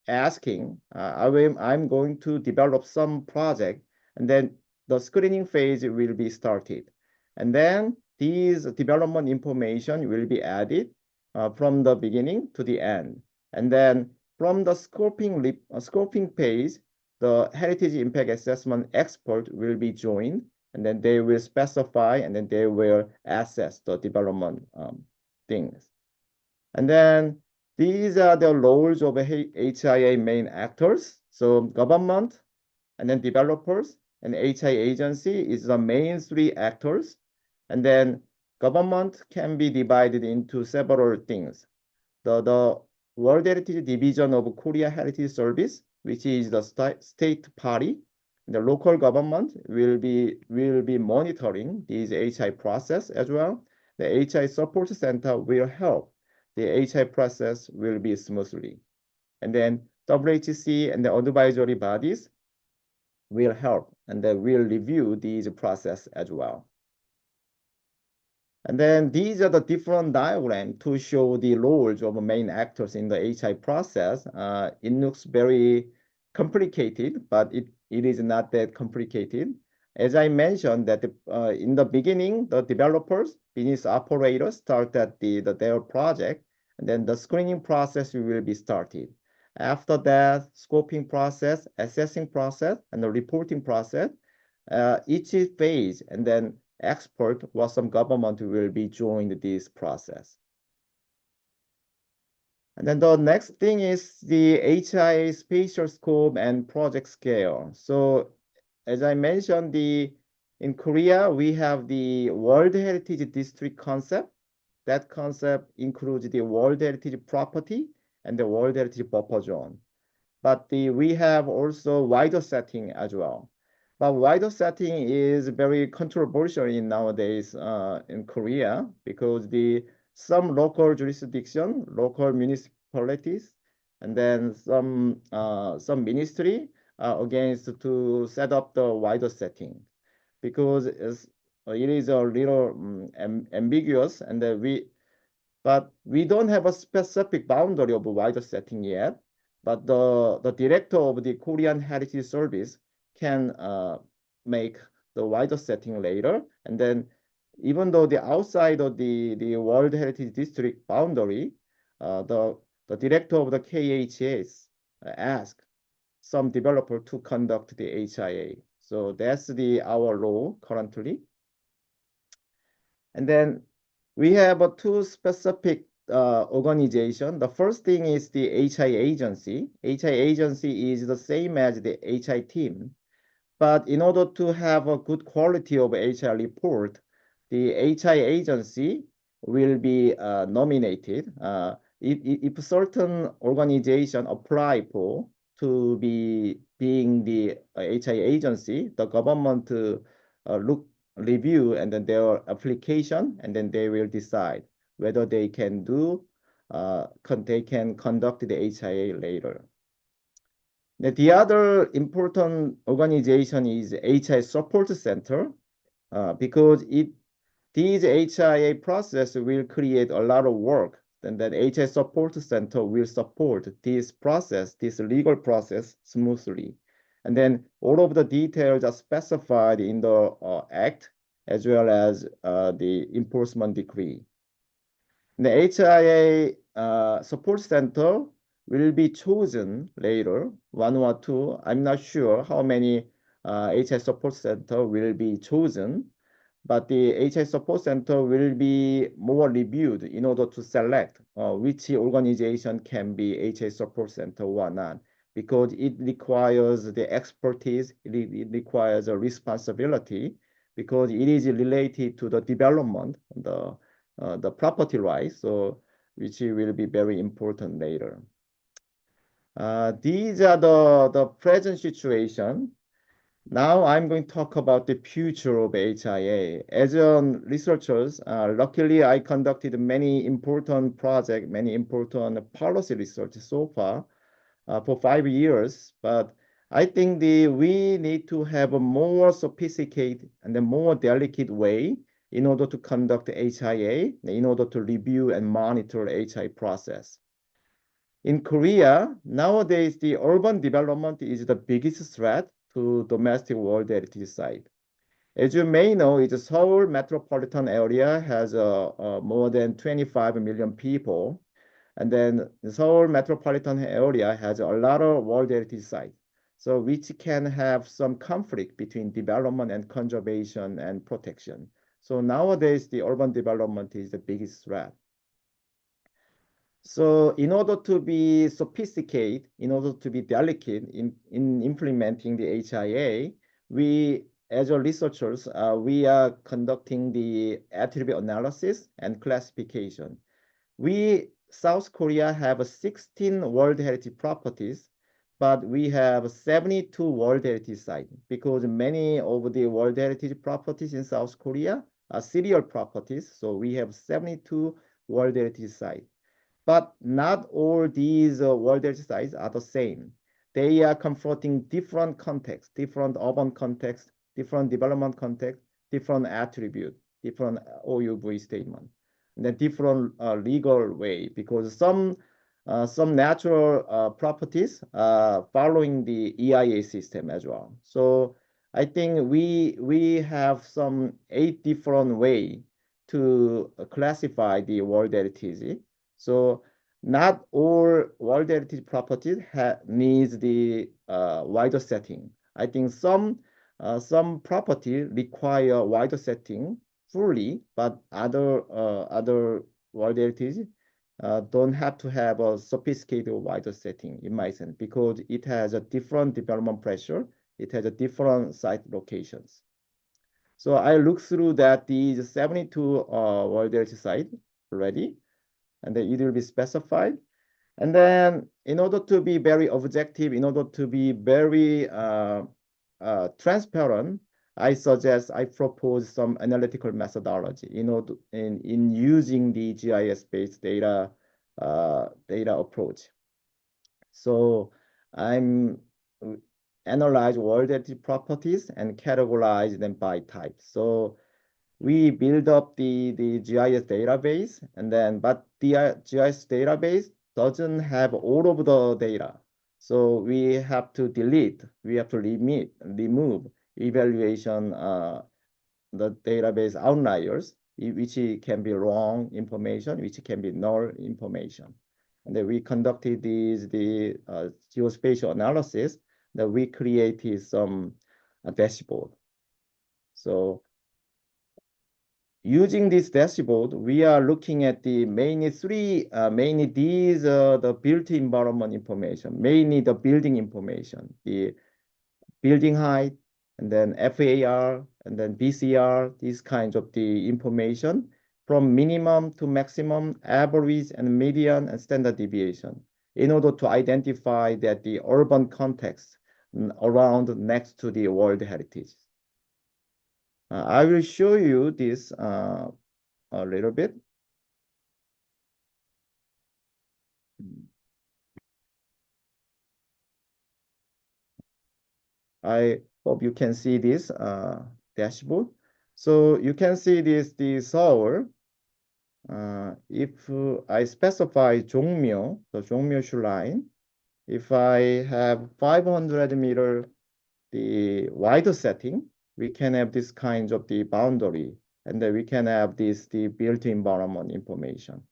asking, I'm going to develop some project, and then the screening phase will be started. And then these development information will be added from the beginning to the end. And then from the scoping phase, the Heritage Impact Assessment expert will be joined, and then they will specify, and then they will assess the development things. And then these are the roles of HIA main actors. So government, and then developers, and HI agency is the main three actors. And then government can be divided into several things. The World Heritage Division of Korea Heritage Service, which is the state party. The local government will be monitoring this HI process as well. The HI support center will help the HI process will be smoothly. And then WHC and the advisory bodies will help, and they will review these process as well. And then these are the different diagrams to show the roles of main actors in the HI process. It looks very complicated, but it is not that complicated. As I mentioned, that in the beginning, the developers, business operators started their project, and then the screening process will be started. After that, scoping process, assessing process, and the reporting process, each phase, and then expert or some government will be joined this process. And then the next thing is the HIA spatial scope and project scale. So as I mentioned, in Korea, we have the World Heritage District concept. That concept includes the World Heritage property and the World Heritage buffer zone. But we have also wider setting as well. But wider setting is very controversial nowadays in Korea, because some local jurisdiction, local municipalities, and then some ministry are against to set up the wider setting, because it is a little ambiguous, and but we don't have a specific boundary of a wider setting yet. But the director of the Korean Heritage Service can make the wider setting later. And then even though the outside of the World Heritage District boundary, the director of the KHS asked some developer to conduct the HIA. So that's our law currently. And then we have two specific organization. The first thing is the HI agency. HI agency is the same as the HI team. But in order to have a good quality of HI report, the HI agency will be nominated. If a organization apply to be being the HI agency, the government review and then their application, and then they will decide whether they can do they can conduct the HIA later. Now, the other important organization is HIA Support Center, because these HIA process will create a lot of work, and that HIA Support Center will support this process, this legal process smoothly. And then all of the details are specified in the Act, as well as the enforcement decree. The HIA Support Center will be chosen later, 1 or 2. I'm not sure how many HIA Support Center will be chosen, but the HIA Support Center will be more reviewed in order to select which organization can be HIA Support Center or not, because it requires the expertise, it requires a responsibility, because it is related to the development, the property rights, so which will be very important later. These are the present situation. Now I'm going to talk about the future of HIA. As researchers, luckily I conducted many important projects, many important policy research so far for 5 years, but I think we need to have a more sophisticated and a more delicate way in order to conduct HIA, in order to review and monitor the HIA process. In Korea, nowadays, the urban development is the biggest threat to domestic World Heritage Site. As you may know, the Seoul metropolitan area has more than 25 million people. And then the Seoul metropolitan area has a lot of World Heritage Sites, so which can have some conflict between development and conservation and protection. So nowadays, the urban development is the biggest threat. So in order to be sophisticated, in order to be delicate in implementing the HIA, we, as researchers, we are conducting the attribute analysis and classification. South Korea have 16 World Heritage properties, but we have 72 World Heritage sites, because many of the World Heritage properties in South Korea are serial properties. So we have 72 World Heritage sites. But not all these World Heritage sites are the same. They are confronting different contexts, different urban context, different development context, different attribute, different OUV statement, and a different legal way, because some natural properties are following the EIA system as well. So I think we have some 8 different ways to classify the World Heritage. So not all World Heritage properties needs the wider setting. I think some properties require wider setting fully, but other World Heritage don't have to have a sophisticated wider setting, in my sense, because it has a different development pressure, it has a different site locations. So I looked through that these 72 World Heritage sites already, and then it will be specified. And then in order to be very objective, in order to be very transparent, I propose some analytical methodology in using the GIS-based data approach. So I'm analyze World Heritage properties and categorize them by type. So we build up the GIS database, and then but the GIS database doesn't have all of the data. So we have to delete, we have to remove evaluation, the database outliers, which can be wrong information, which can be null information. And then we conducted the geospatial analysis, that we created some dashboard. So using this dashboard, we are looking at the mainly the built environment information, mainly the building information, the building height, and then FAR, and then BCR, these kinds of the information from minimum to maximum, average and median and standard deviation, in order to identify that the urban context around next to the World Heritage. I will show you this a little bit. I hope you can see this dashboard. So you can see the soil. If I specify 종묘, the 종묘 shoreline, if I have 500 meter the wider setting, we can have this kind of the boundary, and then we can have the built environment information.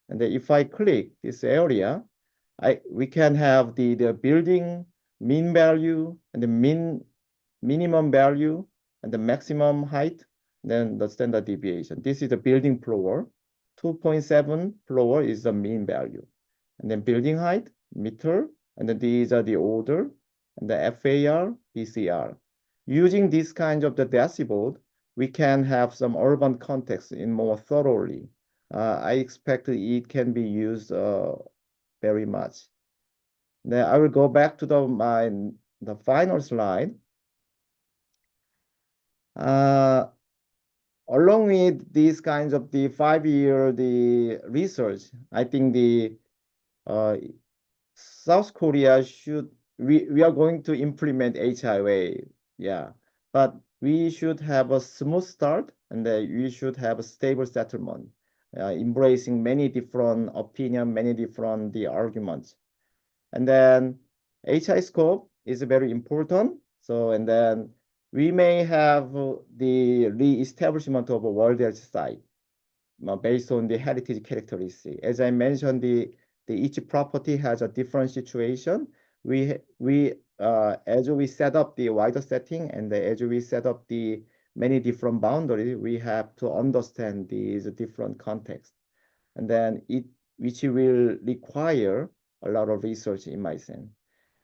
And then if I click this area, we can have the building mean value and the minimum value and the maximum height, then the standard deviation. This is the building floor. 2.7 floor is the mean value. And then building height, meter, and then these are the order, and the FAR, BCR. Using this kind of the decibel, we can have some urban context in more thoroughly. I expect it can be used very much. Then I will go back to the final slide. Along with these kinds of the 5-year research, I think the South Korea we are going to implement HIA, yeah, but we should have a smooth start, and we should have a stable settlement, embracing many different opinions, many different arguments. And then HI scope is very important. So, and then we may have the re-establishment of a World Heritage Site based on the heritage characteristics. As I mentioned, each property has a different situation. As we set up the wider setting, and as we set up the many different boundaries, we have to understand these different contexts, and then which will require a lot of research in my sense.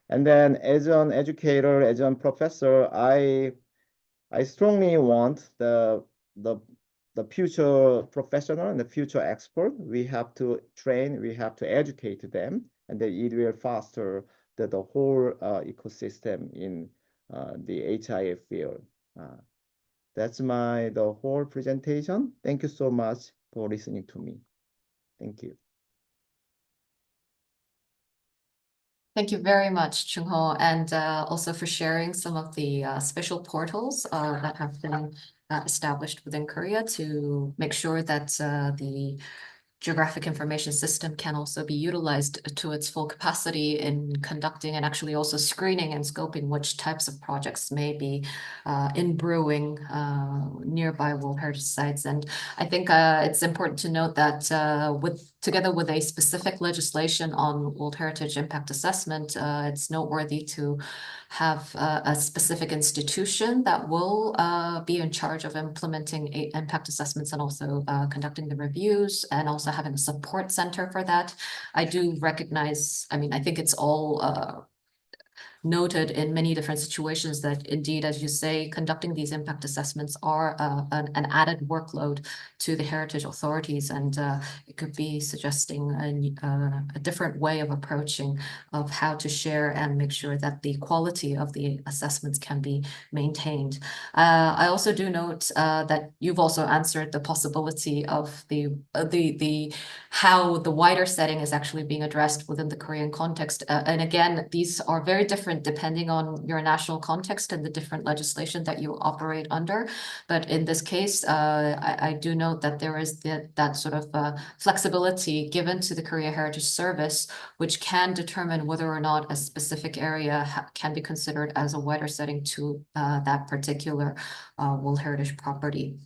And then as an educator, as a professor, I strongly want the future professional and the future expert. We have to train, we have to educate them, and then it will foster the whole ecosystem in the HIA field. That's the whole presentation. Thank you so much for listening to me. Thank you. Thank you very much, Chung-ho, and also for sharing some of the special portals that have been established within Korea to make sure that the geographic information system can also be utilized to its full capacity in conducting and actually also screening and scoping which types of projects may be in brewing nearby World Heritage Sites. And I think it's important to note that together with a specific legislation on World Heritage Impact Assessment, it's noteworthy to have a specific institution that will be in charge of implementing impact assessments and also conducting the reviews, and also having a support center for that. I do recognize, I mean, I think it's all noted in many different situations that indeed, as you say, conducting these impact assessments are an added workload to the heritage authorities, and it could be suggesting a different way of approaching of how to share and make sure that the quality of the assessments can be maintained. I also do note that you've also answered the possibility of how the wider setting is actually being addressed within the Korean context. And again, these are very different depending on your national context and the different legislation that you operate under. But in this case, I do note that there is that sort of flexibility given to the Korea Heritage Service, which can determine whether or not a specific area can be considered as a wider setting to that particular World Heritage property.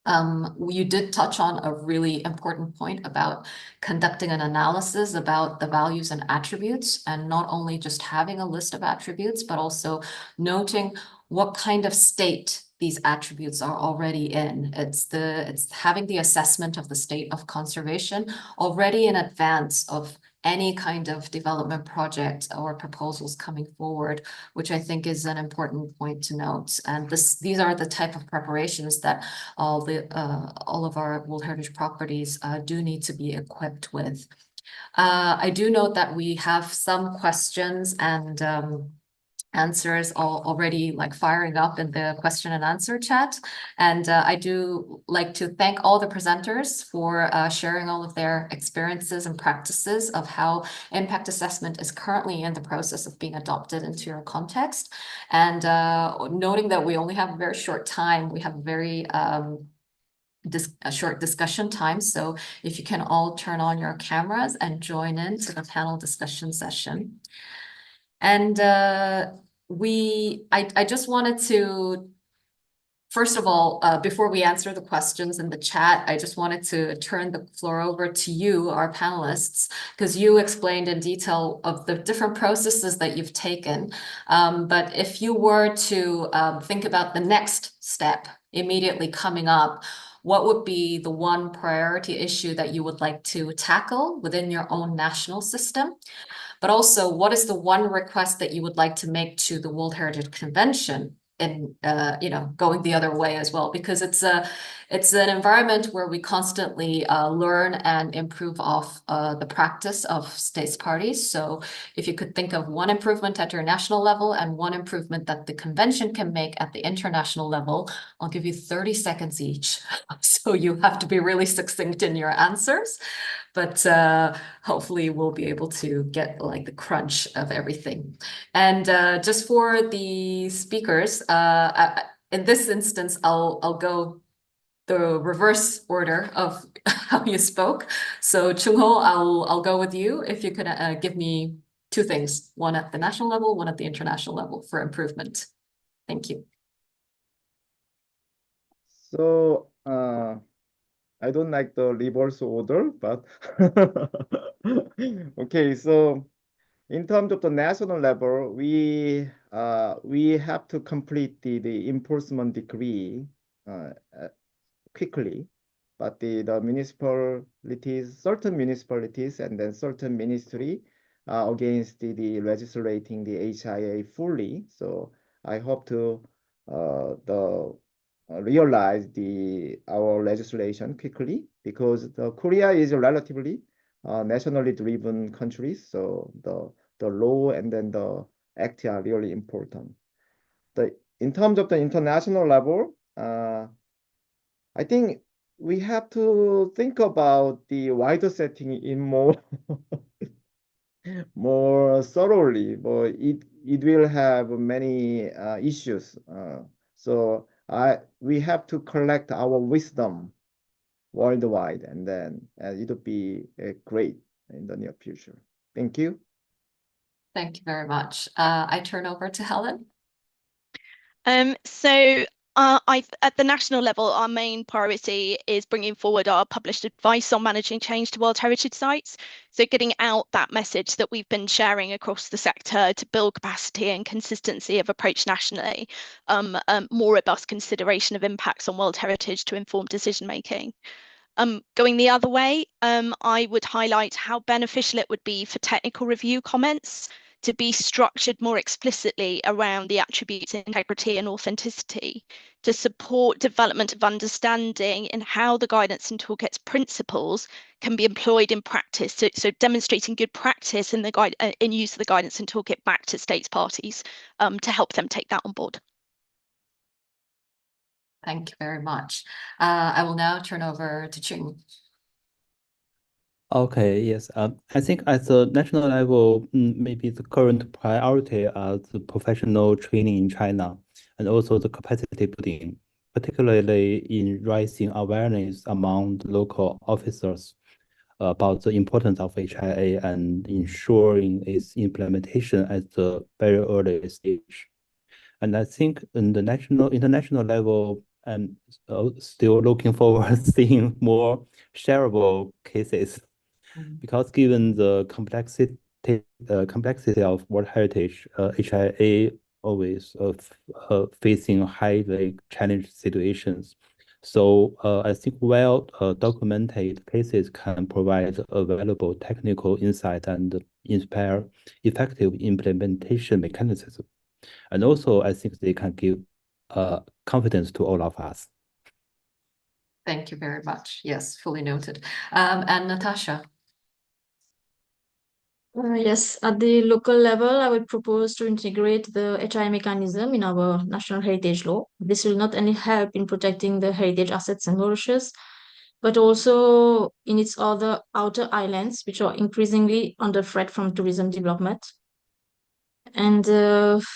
You did touch on a really important point about conducting an analysis about the values and attributes, and not only just having a list of attributes, but also noting what kind of state these attributes are already in. It's having the assessment of the state of conservation already in advance of any kind of development project or proposals coming forward, which I think is an important point to note. And these are the type of preparations that all of our World Heritage properties do need to be equipped with. I do note that we have some questions and answers already like firing up in the question and answer chat. And I do like to thank all the presenters for sharing all of their experiences and practices of how impact assessment is currently in the process of being adopted into your context. And noting that we only have a very short time, we have a very a short discussion time. So if you can all turn on your cameras and join in to the panel discussion session. And I just wanted to, first of all, before we answer the questions in the chat, I just wanted to turn the floor over to you, our panelists, because you explained in detail of the different processes that you've taken. But if you were to think about the next step immediately coming up, what would be the one priority issue that you would like to tackle within your own national system? But also, what is the one request that you would like to make to the World Heritage Convention in, going the other way as well? Because it's an environment where we constantly learn and improve off the practice of states parties. So if you could think of one improvement at your national level and one improvement that the convention can make at the international level, I'll give you 30 seconds each. So you have to be really succinct in your answers. But hopefully we'll be able to get like the crunch of everything. And just for the speakers, in this instance, I'll go the reverse order of how you spoke. So Chung-ho, I'll go with you if you could give me two things, one at the national level, one at the international level for improvement. Thank you. So I don't like the reverse order, but okay. So in terms of the national level, we have to complete the enforcement decree quickly, but the municipalities, certain municipalities, and then certain ministry against the legislating the HIA fully. So I hope to realize our legislation quickly, because Korea is a relatively nationally driven country, so the law and then the act are really important. In terms of the international level, I think we have to think about the wider setting in more thoroughly, but it will have many issues. So we have to collect our wisdom worldwide, and then it'll be great in the near future. Thank you. Thank you very much. I turn over to Helen. At the national level, our main priority is bringing forward our published advice on managing change to World Heritage Sites. So getting out that message that we've been sharing across the sector to build capacity and consistency of approach nationally, more robust consideration of impacts on World Heritage to inform decision making. Going the other way, I would highlight how beneficial it would be for technical review comments to be structured more explicitly around the attributes integrity and authenticity to support development of understanding in how the Guidance and Toolkit's principles can be employed in practice. So demonstrating good practice in use of the Guidance and Toolkit back to states parties to help them take that on board. Thank you very much. I will now turn over to Chung. Okay, yes. I think at the national level, maybe the current priority are the professional training in China and also the capacity building, particularly in raising awareness among local officers about the importance of HIA and ensuring its implementation at the very early stage. And I think in the international level, I'm still looking forward to seeing more shareable cases. Because given the complexity of World Heritage, HIA always facing highly challenged situations. So I think documented cases can provide a valuable technical insight and inspire effective implementation mechanisms. And also, I think they can give confidence to all of us. Thank you very much. Yes, fully noted. And Natasha. Yes, at the local level, I would propose to integrate the HI mechanism in our national heritage law. This will not only help in protecting the heritage assets in Mauritius, but also in its other outer islands, which are increasingly under threat from tourism development. And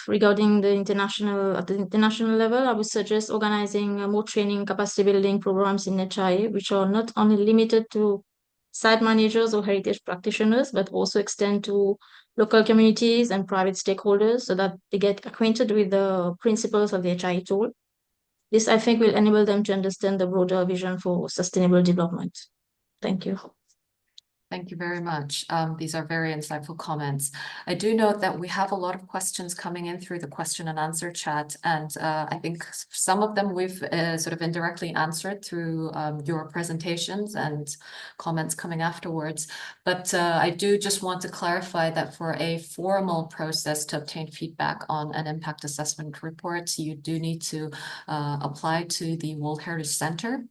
regarding the at the international level, I would suggest organizing more training capacity building programs in HI, which are not only limited to site managers or heritage practitioners, but also extend to local communities and private stakeholders so that they get acquainted with the principles of the HI tool. This, I think, will enable them to understand the broader vision for sustainable development. Thank you. Thank you very much. These are very insightful comments. I do note that we have a lot of questions coming in through the question and answer chat, and I think some of them we've sort of indirectly answered through your presentations and comments coming afterwards. But I do just want to clarify that for a formal process to obtain feedback on an impact assessment report, you do need to apply to the World Heritage Center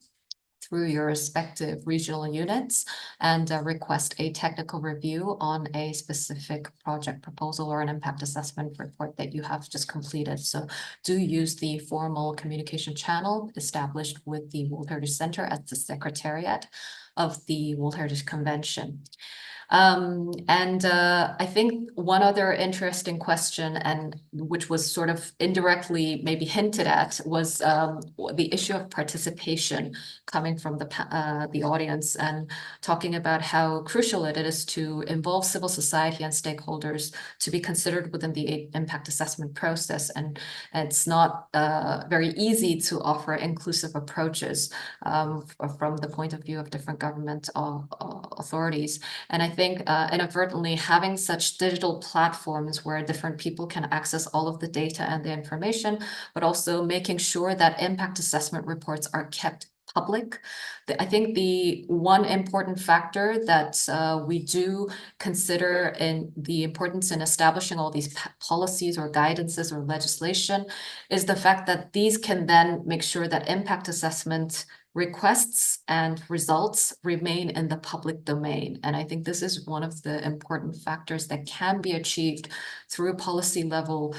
through your respective regional units and request a technical review on a specific project proposal or an impact assessment report that you have just completed. So do use the formal communication channel established with the World Heritage Center at the Secretariat of the World Heritage Convention. I think one other interesting question, and which was sort of indirectly maybe hinted at, was the issue of participation coming from the audience, and talking about how crucial it is to involve civil society and stakeholders to be considered within the impact assessment process. And it's not very easy to offer inclusive approaches from the point of view of different government authorities. And I think inadvertently having such digital platforms where different people can access all of the data and the information, but also making sure that impact assessment reports are kept public. I think the one important factor that we do consider in the importance in establishing all these policies or guidances or legislation is the fact that these can then make sure that impact assessment requests and results remain in the public domain. And I think this is one of the important factors that can be achieved through policy level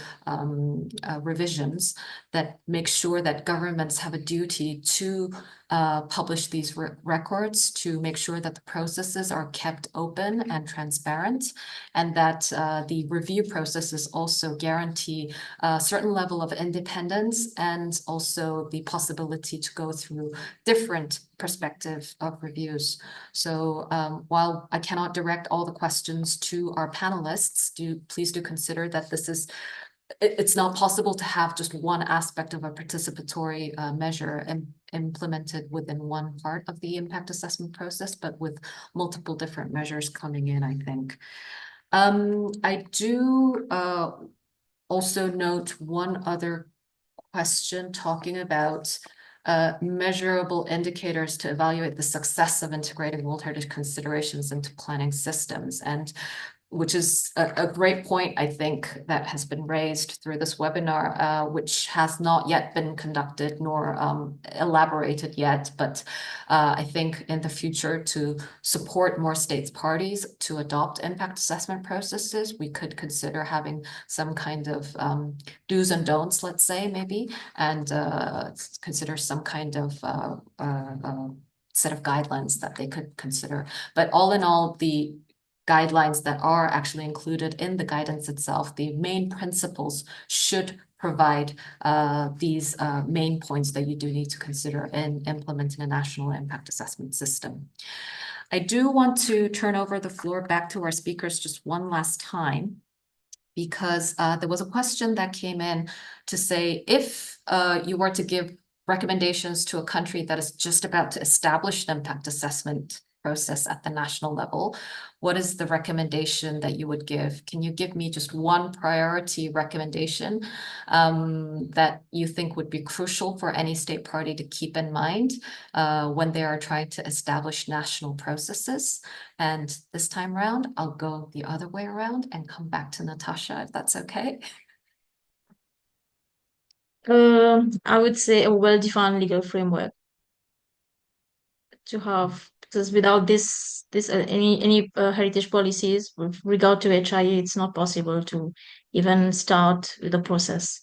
revisions that make sure that governments have a duty to publish these records, to make sure that the processes are kept open and transparent, and that the review processes also guarantee a certain level of independence and also the possibility to go through different perspective of reviews. So while I cannot direct all the questions to our panelists, please do consider that it's not possible to have just one aspect of a participatory measure implemented within one part of the impact assessment process, but with multiple different measures coming in, I think. I do also note one other question talking about measurable indicators to evaluate the success of integrating World Heritage considerations into planning systems, and which is a great point, I think, that has been raised through this webinar, which has not yet been conducted nor elaborated yet. But I think in the future, to support more states parties to adopt impact assessment processes, we could consider having some kind of do's and don'ts, let's say, maybe, and consider some kind of set of guidelines that they could consider. But all in all, the guidelines that are actually included in the guidance itself, the main principles should provide these main points that you do need to consider in implementing a national impact assessment system. I do want to turn over the floor back to our speakers just one last time, because there was a question that came in to say, if you were to give recommendations to a country that is just about to establish an impact assessment process at the national level, what is the recommendation that you would give? Can you give me just one priority recommendation that you think would be crucial for any state party to keep in mind when they are trying to establish national processes? And this time around, I'll go the other way around and come back to Natasha, if that's okay. I would say a well-defined legal framework to because without any heritage policies with regard to HIA, it's not possible to even start the process.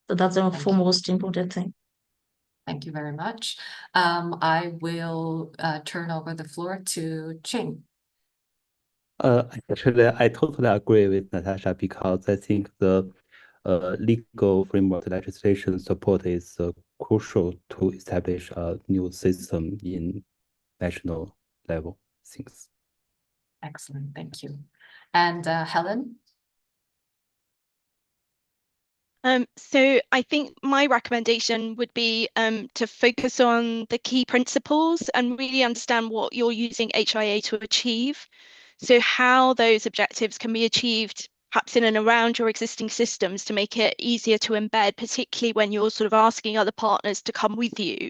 So that's the foremost important thing. Thank you very much. I will turn over the floor to Ching. Actually, I totally agree with Natasha because I think the legal framework legislation support is crucial to establish a new system in national level things. Excellent, thank you. And Helen? So I think my recommendation would be to focus on the key principles and really understand what you're using HIA to achieve. So how those objectives can be achieved perhaps in and around your existing systems to make it easier to embed, particularly when you're sort of asking other partners to come with you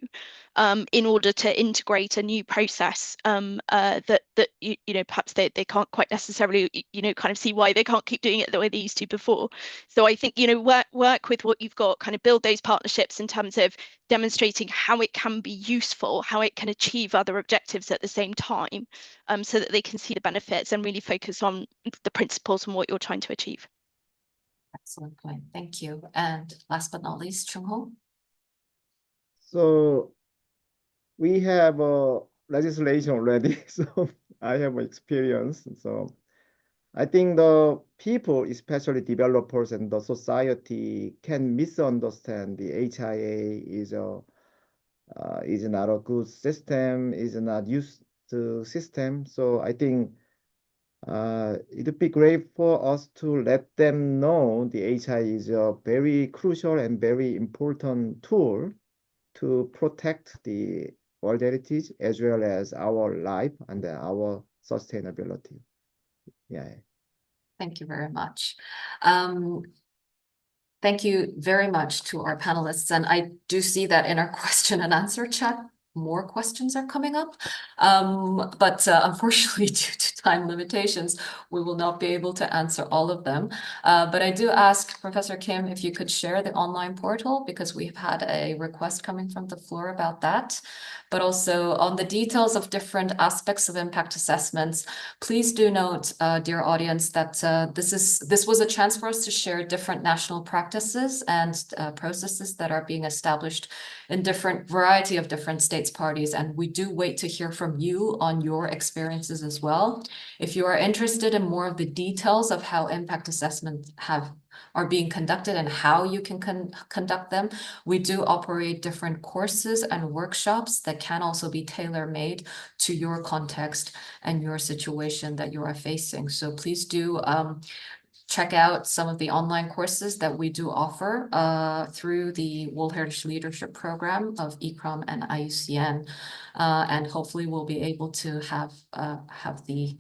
in order to integrate a new process that you know, perhaps they can't quite necessarily, you know, kind of see why they can't keep doing it the way they used to before. So I think, you know, work with what you've got, kind of build those partnerships in terms of demonstrating how it can be useful, how it can achieve other objectives at the same time, so that they can see the benefits and really focus on the principles and what you're trying to achieve. Excellent point, thank you. And last but not least, Chung-Ho? So we have legislation already, so I have experience. So I think the people, especially developers and the society, can misunderstand the HIA is not a good system, is not used to system. So I think it would be great for us to let them know the HIA is a very crucial and very important tool to protect the World Heritage as well as our life and our sustainability. Yeah. Thank you very much. Thank you very much to our panelists. And I do see that in our question and answer chat, more questions are coming up. But unfortunately, due to time limitations, we will not be able to answer all of them. But I do ask Professor Kim if you could share the online portal, because we've had a request coming from the floor about that. But also on the details of different aspects of impact assessments, please do note, dear audience, that this was a chance for us to share different national practices and processes that are being established in different variety of different states parties. And we do wait to hear from you on your experiences as well. If you are interested in more of the details of how impact assessments are being conducted and how you can conduct them, we do operate different courses and workshops that can also be tailor-made to your context and your situation that you are facing. So please do check out some of the online courses that we do offer through the World Heritage Leadership Program of ICCROM and IUCN. And hopefully we'll be able to have the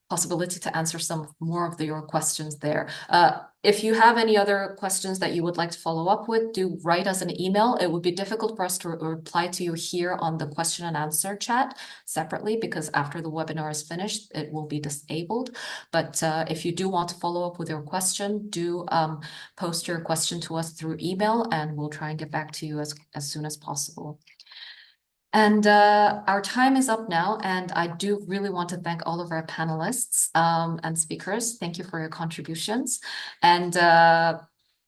possibility to answer some more of your questions there. If you have any other questions that you would like to follow up with, do write us an email. It would be difficult for us to reply to you here on the question and answer chat separately, because after the webinar is finished, it will be disabled. But if you do want to follow up with your question, do post your question to us through email, and we'll try and get back to you as soon as possible. And our time is up now, and I do really want to thank all of our panelists and speakers. Thank you for your contributions. And I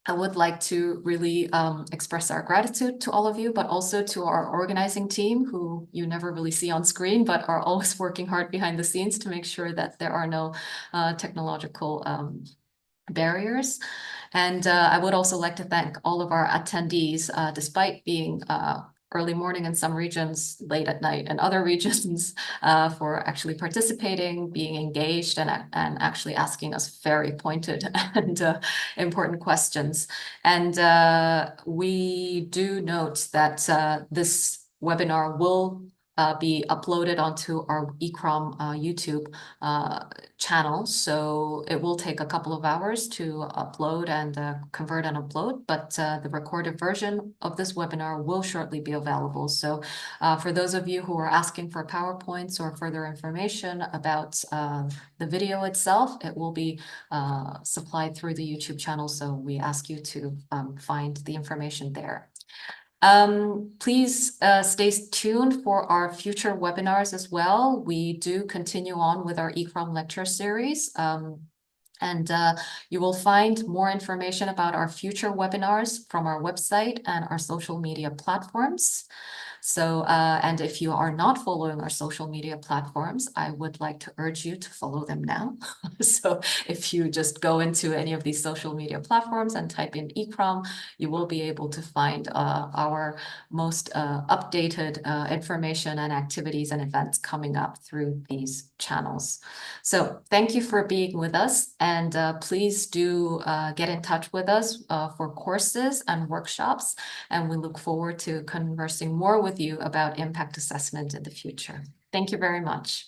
would like to really express our gratitude to all of you, but also to our organizing team, who you never really see on screen, but are always working hard behind the scenes to make sure that there are no technological barriers. And I would also like to thank all of our attendees, despite being early morning in some regions, late at night in other regions, for actually participating, being engaged, and actually asking us very pointed and important questions. And we do note that this webinar will be uploaded onto our ICCROM YouTube channel. So it will take a couple of hours to upload and convert and upload, but the recorded version of this webinar will shortly be available. So for those of you who are asking for PowerPoints or further information about the video itself, it will be supplied through the YouTube channel. So we ask you to find the information there. Please stay tuned for our future webinars as well. We do continue on with our ICCROM lecture series. And you will find more information about our future webinars from our website and our social media platforms. So, and if you are not following our social media platforms, I would like to urge you to follow them now. So if you just go into any of these social media platforms and type in ICCROM, you will be able to find our most updated information and activities and events coming up through these channels. So thank you for being with us, and please do get in touch with us for courses and workshops, and we look forward to conversing more with you about impact assessment in the future. Thank you very much.